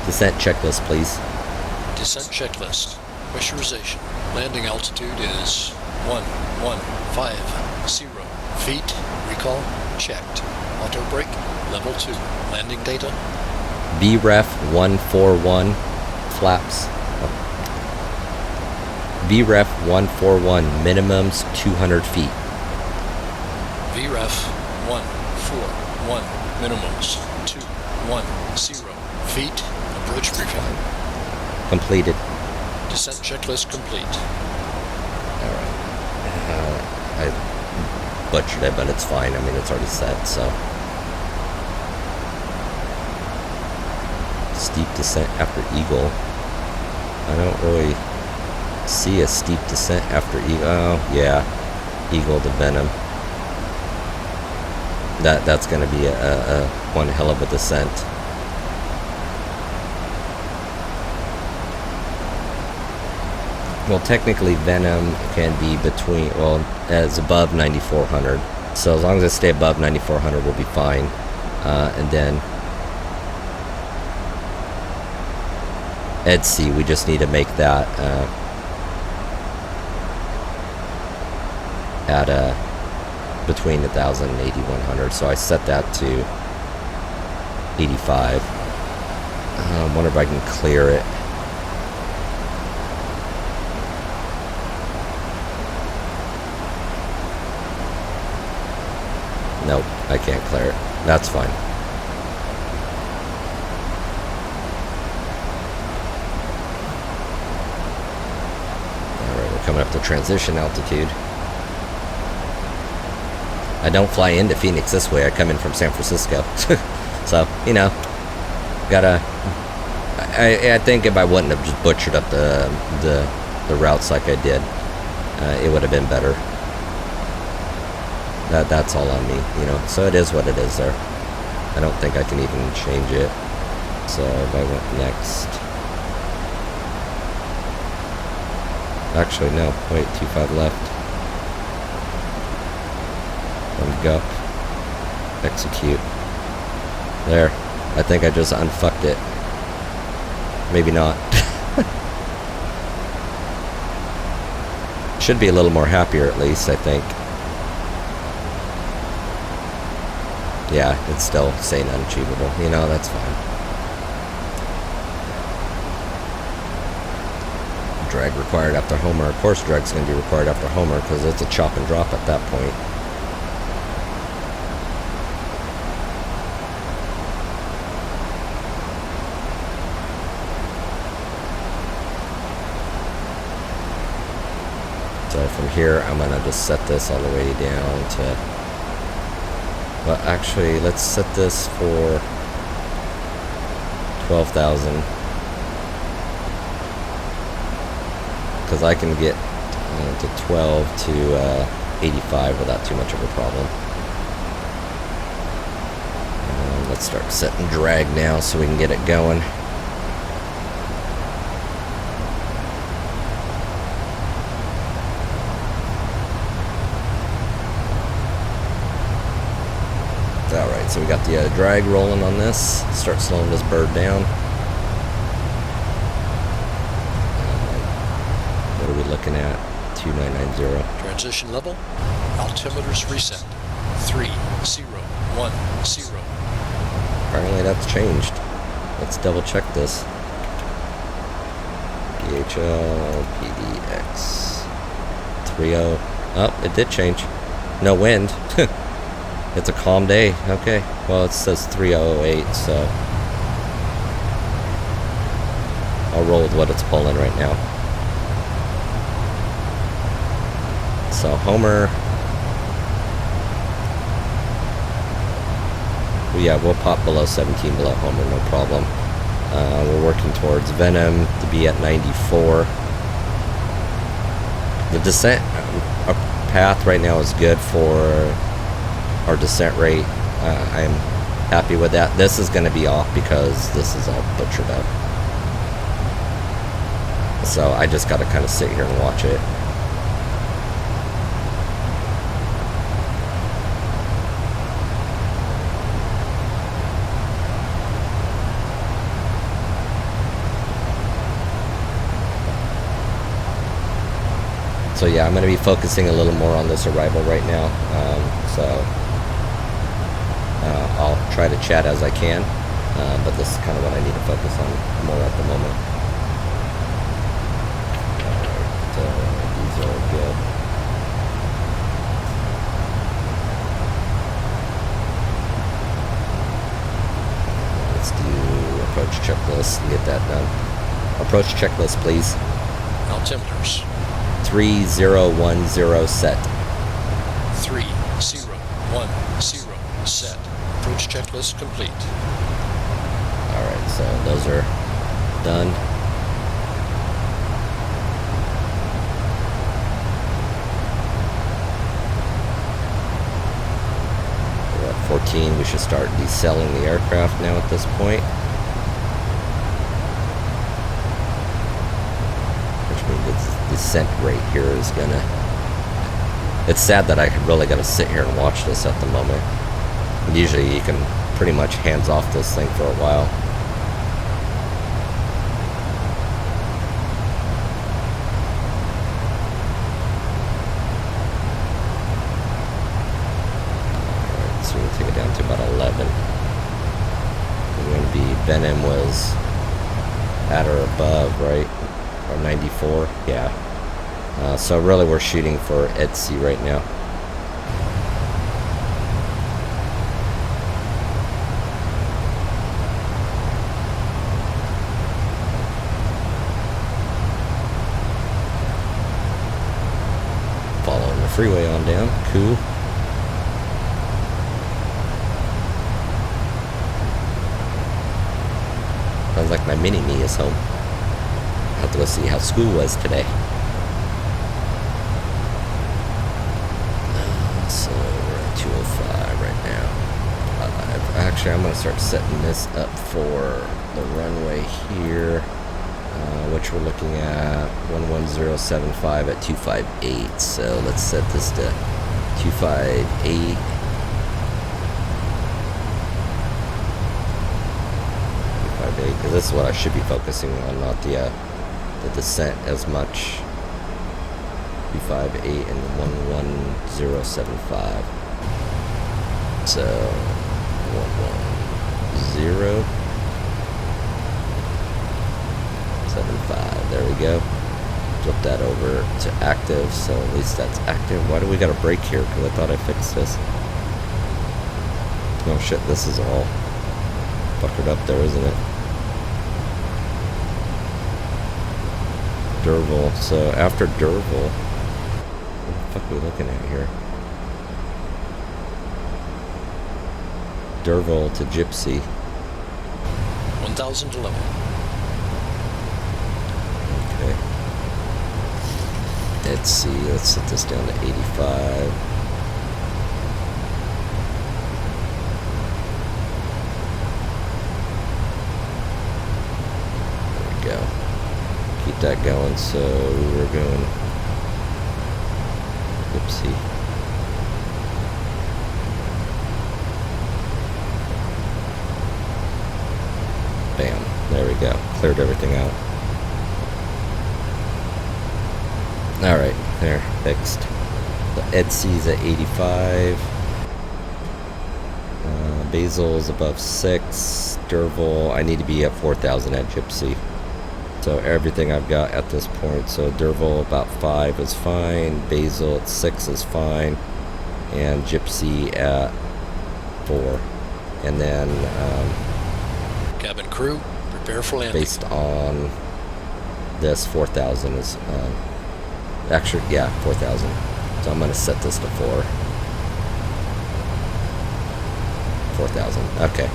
Descent checklist, please. Descent checklist. Pressurization. Landing altitude is 1150 feet. Recall checked. Auto brake level 2. Landing data. VREF 141 flaps. VREF 141 minimums 200 feet. VREF 141 minimums 210 feet. Approach briefing. Completed. Descent checklist complete. Alright. I butchered it, but it's fine. I mean, it's already set, so. Steep descent after Eagle. I don't really see a steep descent after Eagle. Oh, yeah. Eagle to Venom. That's going to be a one hell of a descent. Well, technically Venom can be between, well, as above 9,400. So as long as I stay above 9,400, we'll be fine. And then EDC, we just need to make that at between 1,000 and 8,100. So I set that to 85. I wonder if I can clear it. Nope, I can't clear it. That's fine. Alright, we're coming up to transition altitude. I don't fly into Phoenix this way, I come in from San Francisco. So, you know, gotta... I think if I wouldn't have just butchered up the routes like I did, it would have been better. That's all on me, you know. So it is what it is there. I don't think I can even change it. So if I went next... Actually, no. Wait, 25 left. Go. Execute. There. I think I just unfucked it. Maybe not. Should be a little more happier at least, I think. Yeah, it's still saying unachievable. You know, that's fine. Drag required after Homer. Of course drag's going to be required after Homer because it's a chop and drop at that point. So from here, I'm going to just set this all the way down to... Well, actually, let's set this for 12,000. Because I can get to 12 to 85 without too much of a problem. Let's start setting drag now so we can get it going. Alright, so we got the drag rolling on this. Start slowing this bird down. What are we looking at? 2990. Transition level. Altimeters reset. 3010. Apparently that's changed. Let's double check this. PHL, PDX, 30. Oh, it did change. No wind. It's a calm day. Okay. Well, it says 3008, so I'll roll with what it's pulling right now. So Homer. Well, yeah, we'll pop below 17 below Homer, no problem. We're working towards Venom to be at 94. The descent path right now is good for our descent rate. I'm happy with that. This is going to be off because this is all butchered up. So I just got to kind of sit here and watch it. So yeah, I'm going to be focusing a little more on this arrival right now. I'll try to chat as I can, but this is kind of what I need to focus on more at the moment. Alright, these are good. Let's do approach checklist and get that done. Approach checklist, please. Altimeters. 3010 set. 3010 set. Approach checklist complete. Alright, so those are done. We're at 14. We should start deselling the aircraft now at this point. Which means its descent rate here is gonna... It's sad that I really gotta sit here and watch this at the moment. Usually you can pretty much hands off this thing for a while. Alright, so we'll take it down to about 11. We're going to be, Venom was at or above, right? Or 94, yeah. So really we're shooting for ETSI right now. Following the freeway on down, cool. Sounds like my mini-me is home. I'll have to go see how school was today. So we're at 205 right now. Actually, I'm going to start setting this up for the runway here, which we're looking at 11075 at 258. So let's set this to 258. Because this is what I should be focusing on, not the descent as much. 258 and 11075. So 11075. There we go. Flip that over to active, so at least that's active. Why do we got a break here? Because I thought I fixed this. Oh shit, this is all fuckered up there, isn't it? Derval. So after Derval, what the fuck are we looking at here? Derval to Gypsy. 1011. Okay. Let's see. Let's set this down to 85. There we go. Keep that going. So we're going. Gypsy. Bam. There we go. Cleared everything out. Alright, there. Fixed. The EDC's at 85. Basil's above 6. Derval, I need to be at 4,000 at Gypsy. So everything I've got at this point. So Derval about 5 is fine. Basil at 6 is fine. And Gypsy at 4. And then Cabin crew, prepare for landing. based on this, 4,000 is actually, yeah, 4,000. So I'm going to set this to 4. 4,000. Okay.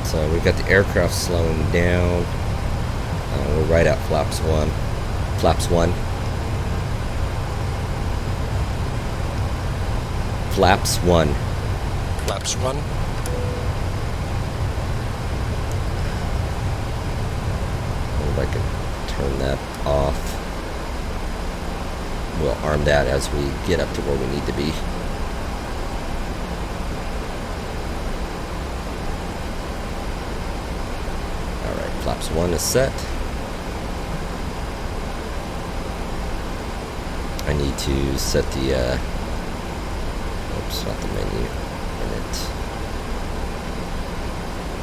So we got the aircraft slowing down. We're right at flaps 1. Flaps 1. Flaps 1. Flaps 1. If I can turn that off. We'll arm that as we get up to where we need to be. Alright, flaps 1 is set. I need to set the, oops, not the menu. Minute.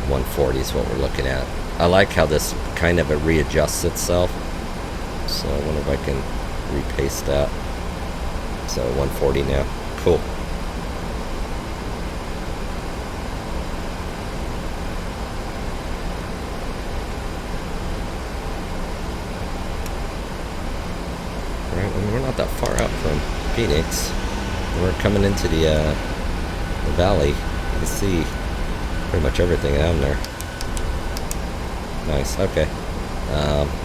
140 is what we're looking at. I like how this kind of readjusts itself. So I wonder if I can repaste that. So 140 now. Cool. Alright, well, we're not that far out from Phoenix. We're coming into the valley. You can see pretty much everything down there. Nice, okay.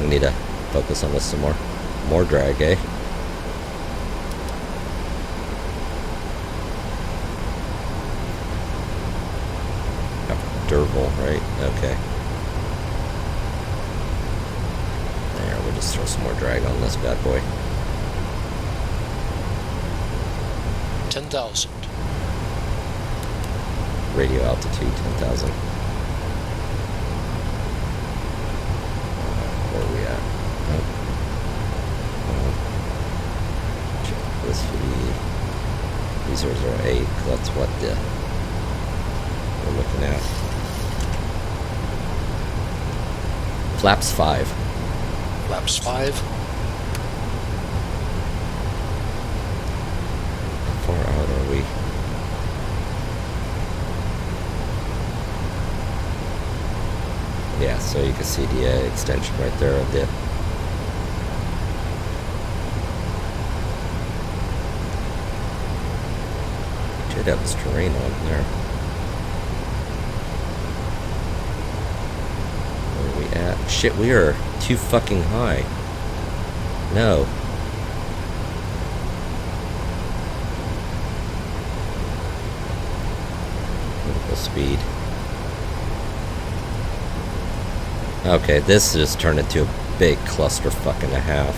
We need to focus on this some more. More drag, eh? Derval, right? Okay. There, we'll just throw some more drag on this bad boy. 10,000. Radio altitude, 10,000. Where are we at? This should be, these are 8, that's what we're looking at. Flaps 5. Flaps 5. How far out are we? Yeah, so you can see the extension right there of the should have this terrain on there. Where are we at? Shit, we are too fucking high. No. Vertical speed. Okay, this just turned into a big clusterfuck and a half.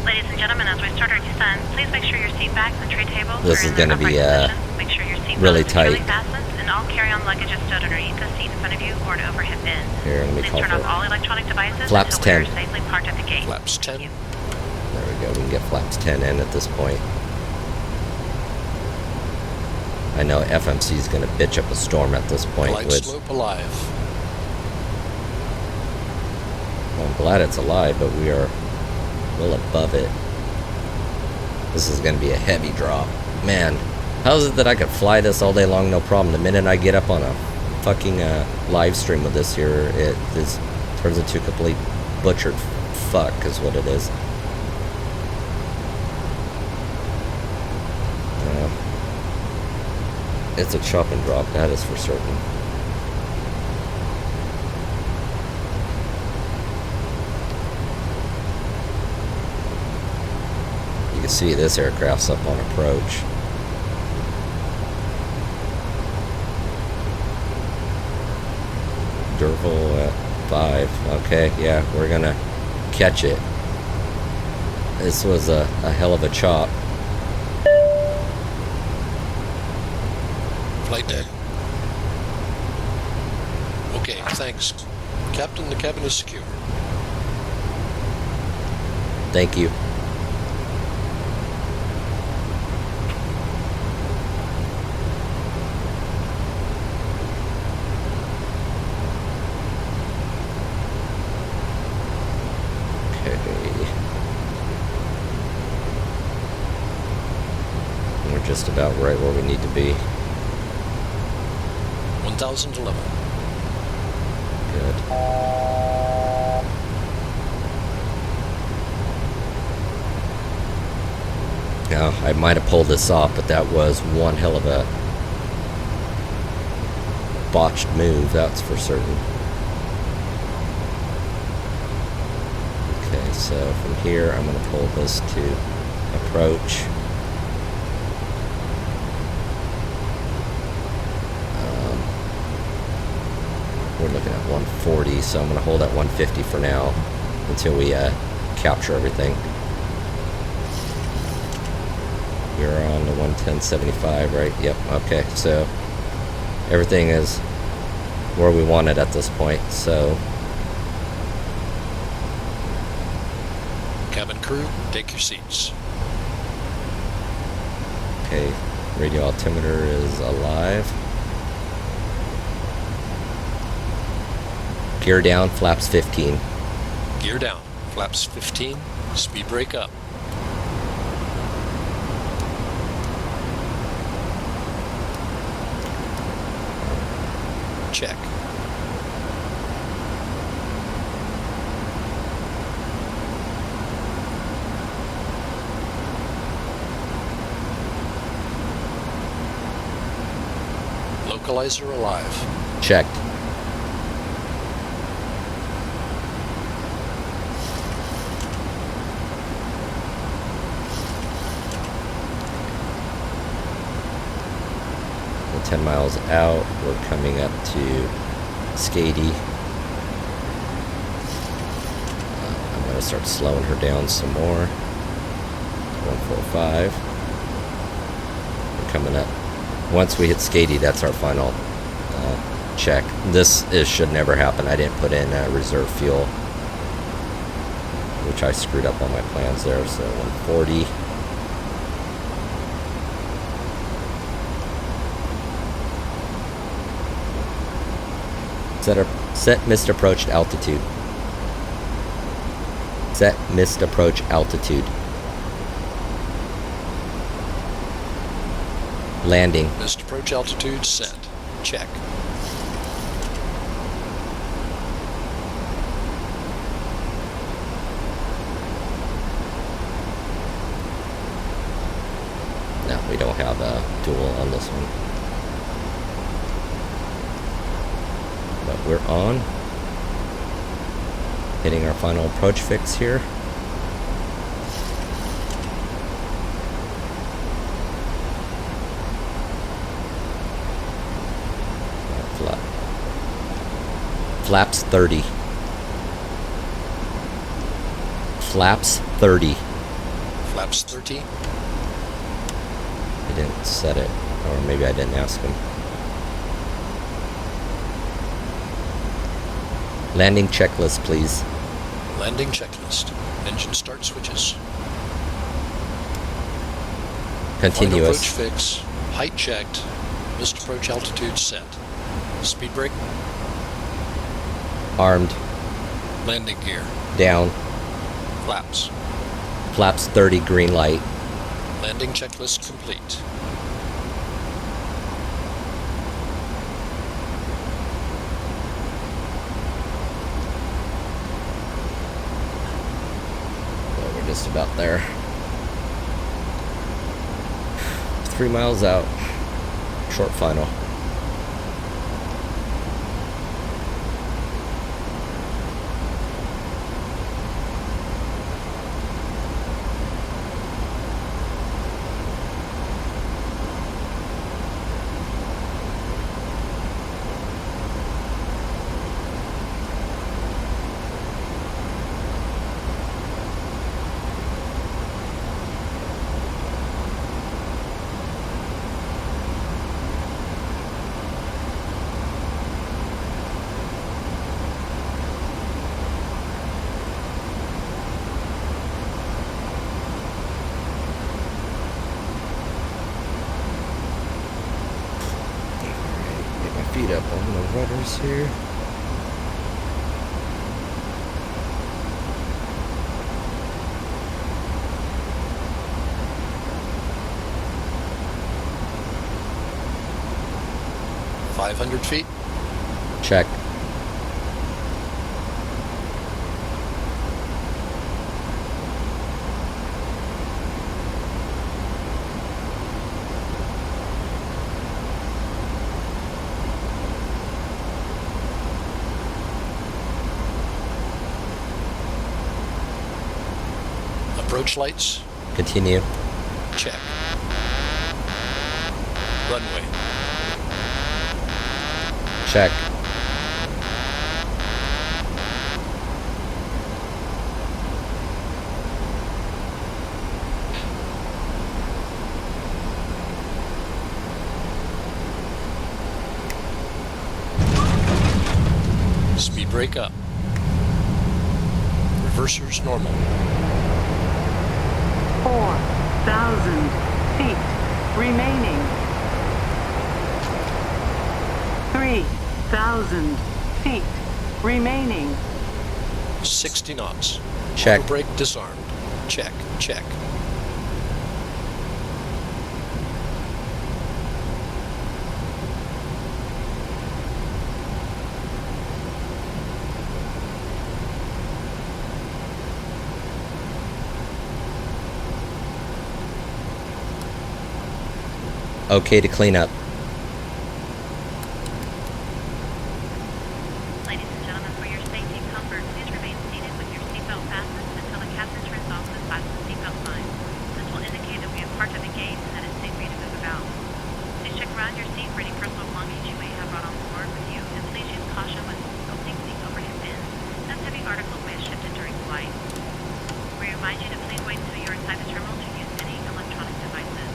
Ladies and gentlemen, as we start our descent, please make sure your seat backs and tray tables This are is in going to their be upright position. Make sure your seat really belt is securely tight. fastened, and all carry-on luggage is stowed underneath the seat in front of you or an overhead bin. Here, let me Please call turn for off all electronic devices Flaps until we 10. are safely parked at the gate. Flaps 10. Thank you. There we go, we can get flaps 10 in at this point. I know FMC is going to bitch up a storm at this point. Glide With, slope alive. well, I'm glad it's alive, but we are well above it. This is going to be a heavy drop. Man, how is it that I could fly this all day long, no problem? The minute I get up on a fucking live stream with this here, it just turns into a complete butchered fuck is what it is. It's a chop and drop, that is for certain. You can see this aircraft's up on approach. Derval at 5. Okay, yeah, we're gonna catch it. This was a hell of a chop. Flight deck. Okay, thanks. Captain, the cabin is secure. Thank you. We're just about right where we need to be. 1011. Good. Now, I might have pulled this off, but that was one hell of a botched move, that's for certain. Okay, so from here, I'm going to pull this to approach. We're looking at 140, so I'm going to hold at 150 for now until we capture everything. You're on the 110.75, right? Yep, okay, so everything is where we want it at this point, so. Cabin crew, take your seats. Okay, radio altimeter is alive. Gear down, flaps 15. Gear down, flaps 15, speed brake up. Check. Localizer alive. Checked. We're 10 miles out. We're coming up to Skady. I'm going to start slowing her down some more. 145. We're coming up. Once we hit Skady, that's our final check. This should never happen. I didn't put in reserve fuel, which I screwed up on my plans there. So 140. Set missed approach altitude. Set missed approach altitude. Landing. Missed approach altitude set. Check. No, we don't have a dual on this one. But we're on. Hitting our final approach fix here. Flaps 30. Flaps 30. Flaps 30. I didn't set it, or maybe I didn't ask him. Landing checklist, please. Landing checklist. Engine start switches. Continuous. Final approach fix. Height checked. Missed approach altitude set. Speed brake. Armed. Landing gear. Down. Flaps. Flaps 30, green light. Landing checklist complete. Well, we're just about there. 3 miles out. Short final. meters here. feet. Check. Approach lights. Continue. Check. Runway. Check. Speed brake up. Reversers normal. 4,000 feet remaining. 3,000 feet remaining. 60 knots. Check. Auto brake disarmed. Check. Check. Okay to clean up. Ladies and gentlemen, for your safety and comfort, please remain seated with your seatbelt fastened until the captain turns off the fasten seatbelt sign. This will indicate that we have parked at the gate and that it's safe for you to move about. Please check around your seat for any personal belongings you may have brought on board with you, and please use caution when opening the overhead bins, as heavy articles may have shifted during flight. We remind you to please wait until you are inside the terminal to use any electronic devices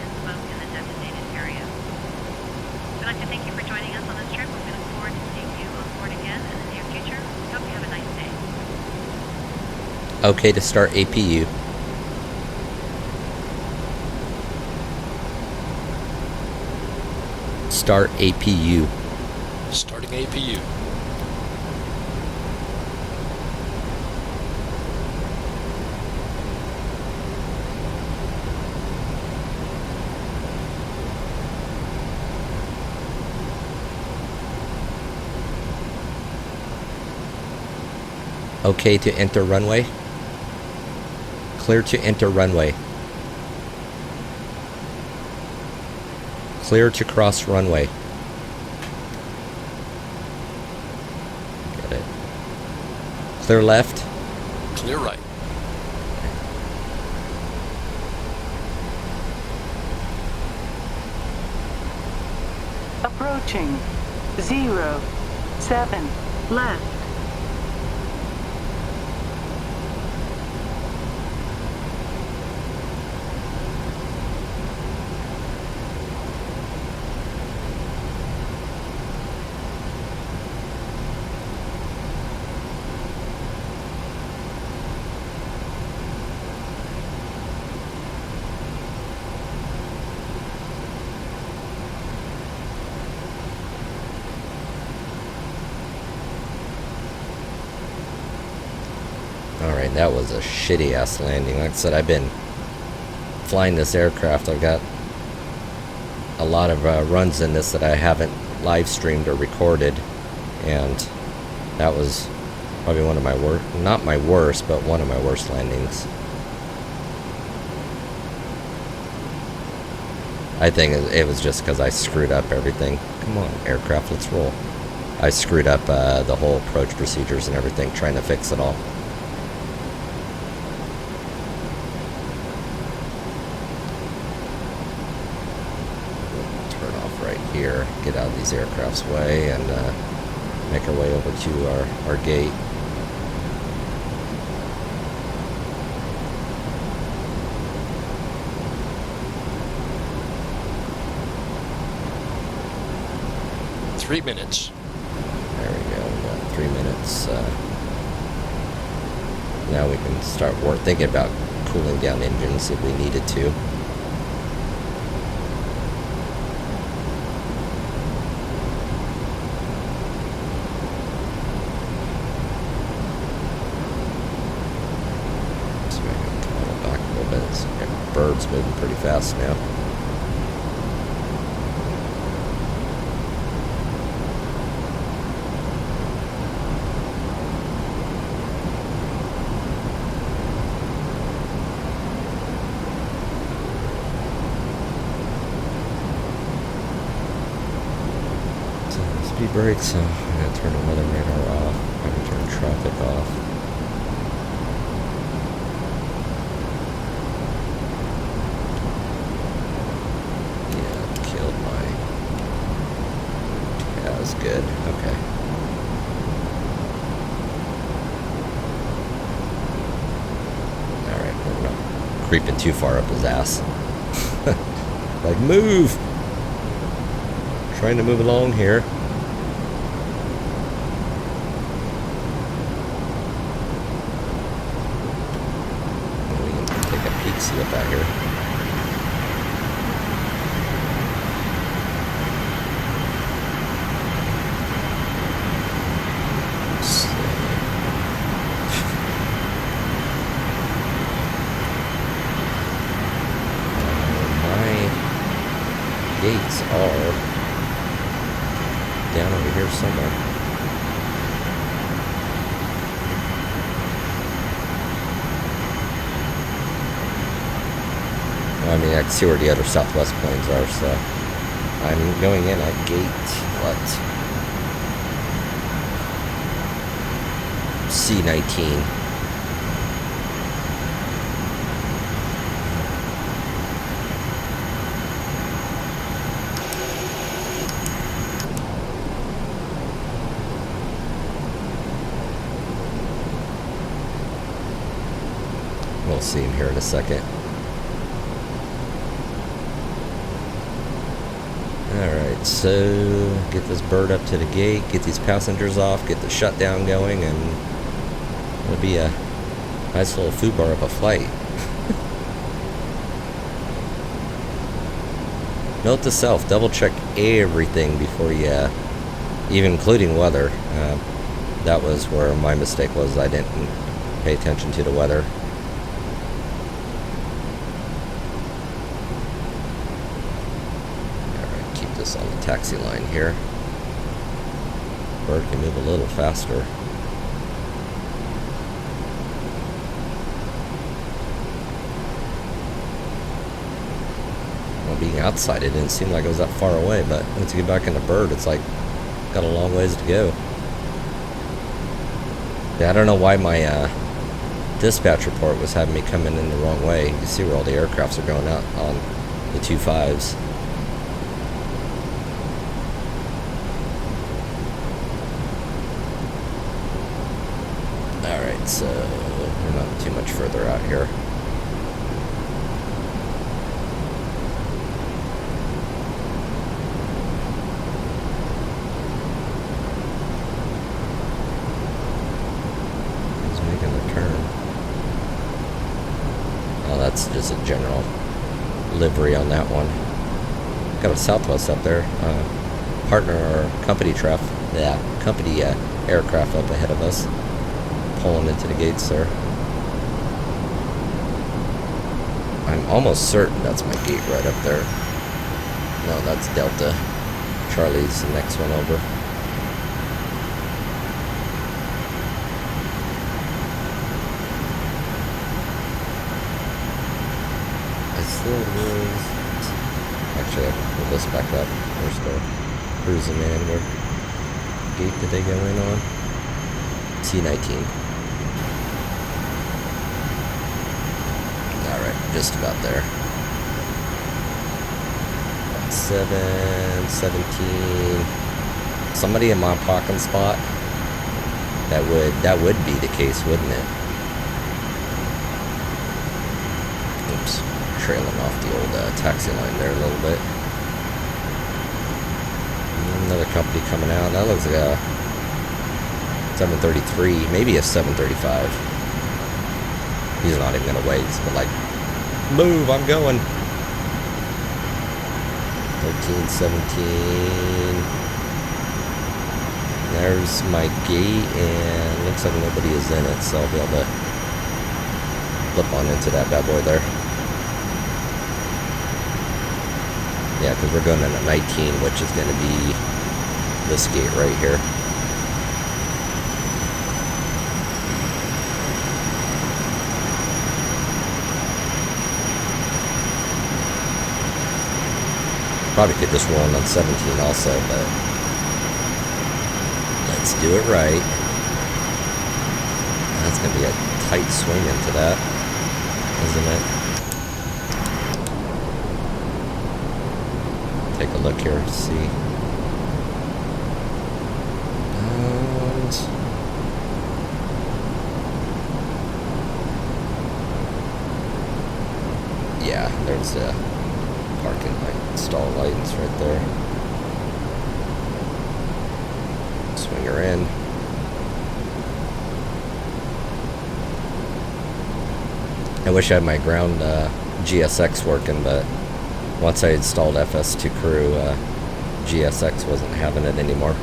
and smoke in the designated area. We'd like to thank you for joining us on this trip. We look forward to seeing you on board again in the near future. We hope you have a nice day. Okay to start APU. Start APU. Starting APU. Okay to enter runway. Clear to enter runway. Clear to cross runway. Got it. Clear left. Clear right. Approaching 07 left. Alright, that was a shitty ass landing. Like I said, I've been flying this aircraft. I've got a lot of runs in this that I haven't live streamed or recorded, and that was probably one of my worst, not my worst, but one of my worst landings. I think it was just because I screwed up everything. Come on, aircraft, let's roll. I screwed up the whole approach procedures and everything, trying to fix it all. Turn off right here, get out of these aircraft's way, and make our way over to our gate. Three minutes. There we go. We got 3 minutes. Now we can start thinking about cooling down engines if we needed to. bird's moving pretty fast now. Speed brakes, so I'm going to turn the weather radar off. I'm going to turn traffic off. Yeah, killed my... Yeah, that was good. Okay. Alright, we're not creeping too far up his ass. Like, move! Trying to move along here. See what's out here. My gates are down over here somewhere. I mean, I can see where the other Southwest planes are, so I'm going in at gate, what? C-19. We'll see him here in a second. Alright, so get this bird up to the gate, get these passengers off, get the shutdown going, and it'll be a nice little foobar of a flight. Note to self, double check everything before you, even including weather. That was where my mistake was. I didn't pay attention to the weather. On the taxi line here. Bird can move a little faster. Well, being outside, it didn't seem like it was that far away, but once you get back in the bird, it's like got a long ways to go. Yeah, I don't know why my dispatch report was having me coming in the wrong way. You can see where all the aircrafts are going out on the 2.5s. So we're not too much further out here. He's making a turn. Oh, that's just a general livery on that one. Got a Southwest up there. Partner or company aircraft up ahead of us. Pulling into the gates there. I'm almost certain that's my gate right up there. No, that's Delta. Charlie's the next one over. I still was... Actually, I can pull this back up. We're still cruising in. What gate did they go in on? C-19. Just about there. 7, 17. Somebody in my parking spot. That would be the case, wouldn't it? Oops, trailing off the old taxi line there a little bit. Another company coming out. That looks like a 733, maybe a 735. He's not even gonna wait, but like, move, I'm going. 13, 17. There's my gate, and looks like nobody is in it, so I'll be able to flip on into that bad boy there. Yeah, because we're going in at 19, which is going to be this gate right here. Probably could just roll on 17 also, but let's do it right. That's going to be a tight swing into that, isn't it? Take a look here, see. And yeah, there's a parking light, stall lights right there. Swing her in. I wish I had my ground GSX working, but once I installed FS2CREW, GSX wasn't having it anymore.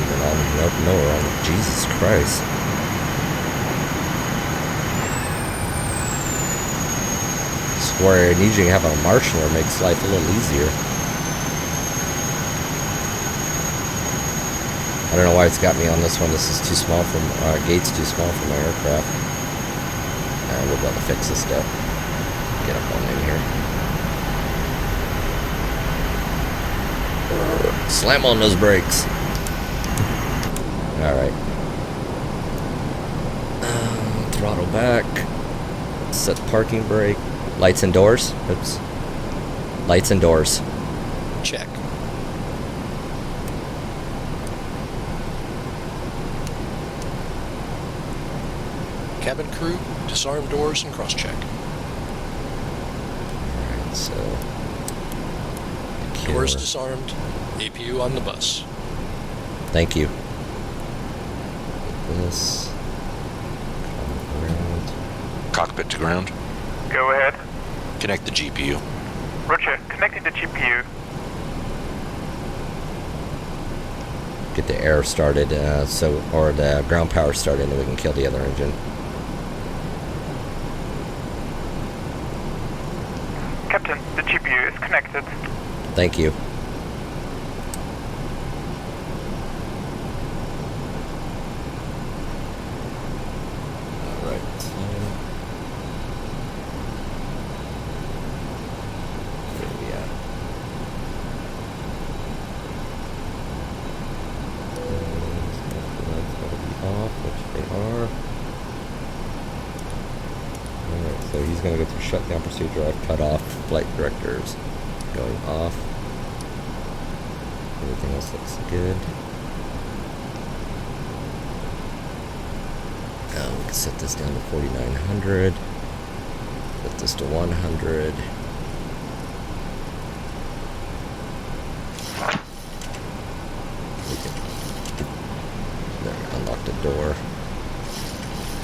Even on, nope, no, we're on. Jesus Christ. Swear, and usually have a marshaller makes life a little easier. I don't know why it's got me on this one. This is too small from, gate's too small for my aircraft. We'll be able to fix this stuff. Get up on in here. Slam on those brakes. Alright. Throttle back. Set the parking brake. Lights and doors. Oops. Lights and doors. Check. Cabin crew, disarm doors and cross-check. Alright, so... Doors disarmed. APU on the bus. Thank you. This... Around. Cockpit to ground. Go ahead. Connect the GPU. Roger, connecting the GPU. Get the air started, or the ground power started, and then we can kill the other engine. Captain, the GPU is connected. Thank you. Alright. Where are we at? Off, which they are. Alright, so he's going to go through shutdown procedure. I've cut off flight directors going off. Everything else looks good. We can set this down to 4900. Set this to 100. Unlock the door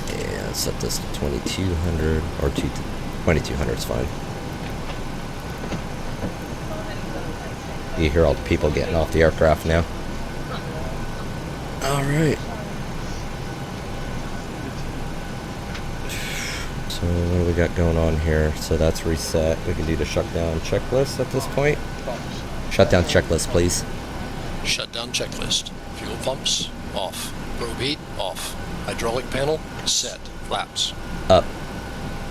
and set this to 2200 or 2200 is fine. You hear all the people getting off the aircraft now. Alright. So what do we got going on here? So that's reset. We can do the shutdown checklist at this point. Shutdown checklist, please. Shutdown checklist. Fuel pumps, off. Probe heat, off. Hydraulic panel, set. Flaps. Up.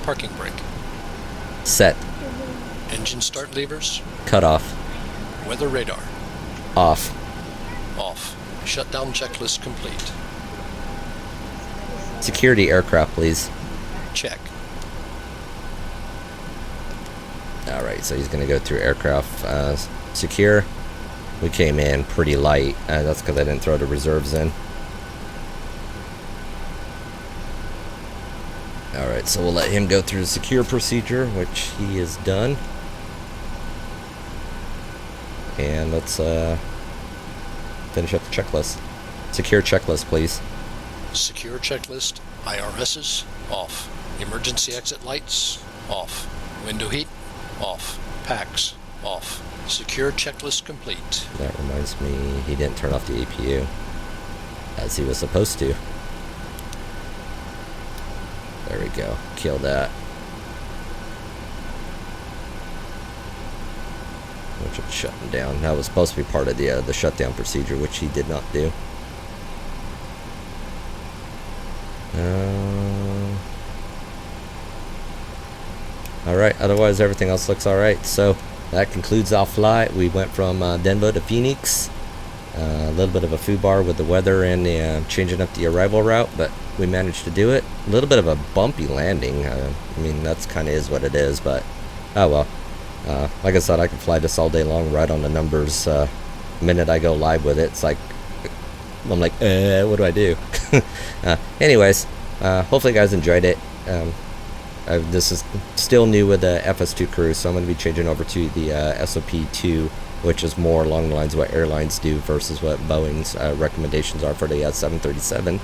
Parking brake. Set. Engine start levers. Cut off. Weather radar. Off. Off. Shutdown checklist complete. Security aircraft, please. Check. Alright, so he's going to go through aircraft secure. We came in pretty light. That's because I didn't throw the reserves in. Alright, so we'll let him go through the secure procedure, which he is done. And let's finish up the checklist. Secure checklist, please. Secure checklist. IRSs, off. Emergency exit lights, off. Window heat, off. Packs, off. Secure checklist complete. That reminds me, he didn't turn off the APU as he was supposed to. There we go. Kill that. which is shutting down. That was supposed to be part of the shutdown procedure, which he did not do. Alright, otherwise everything else looks alright. So that concludes our flight. We went from Denver to Phoenix. A little bit of a foobar with the weather and changing up the arrival route, but we managed to do it. A little bit of a bumpy landing. I mean, that's kind of is what it is, but oh well. Like I said, I can fly this all day long right on the numbers. The minute I go live with it, it's like, I'm like, what do I do? Anyways, hopefully you guys enjoyed it. This is still new with the FS2CREW, so I'm going to be changing over to the SOP2, which is more along the lines of what airlines do versus what Boeing's recommendations are for the 737.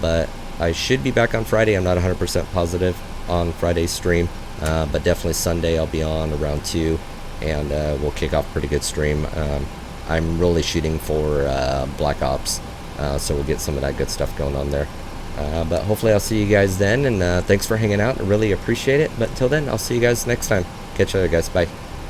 But I should be back on Friday. I'm not 100% positive on Friday's stream, but definitely Sunday I'll be on around 2, and we'll kick off a pretty good stream. I'm really shooting for Black Ops, so we'll get some of that good stuff going on there. But hopefully I'll see you guys then, and thanks for hanging out. I really appreciate it. But until then, I'll see you guys next time. Catch you later, guys. Bye.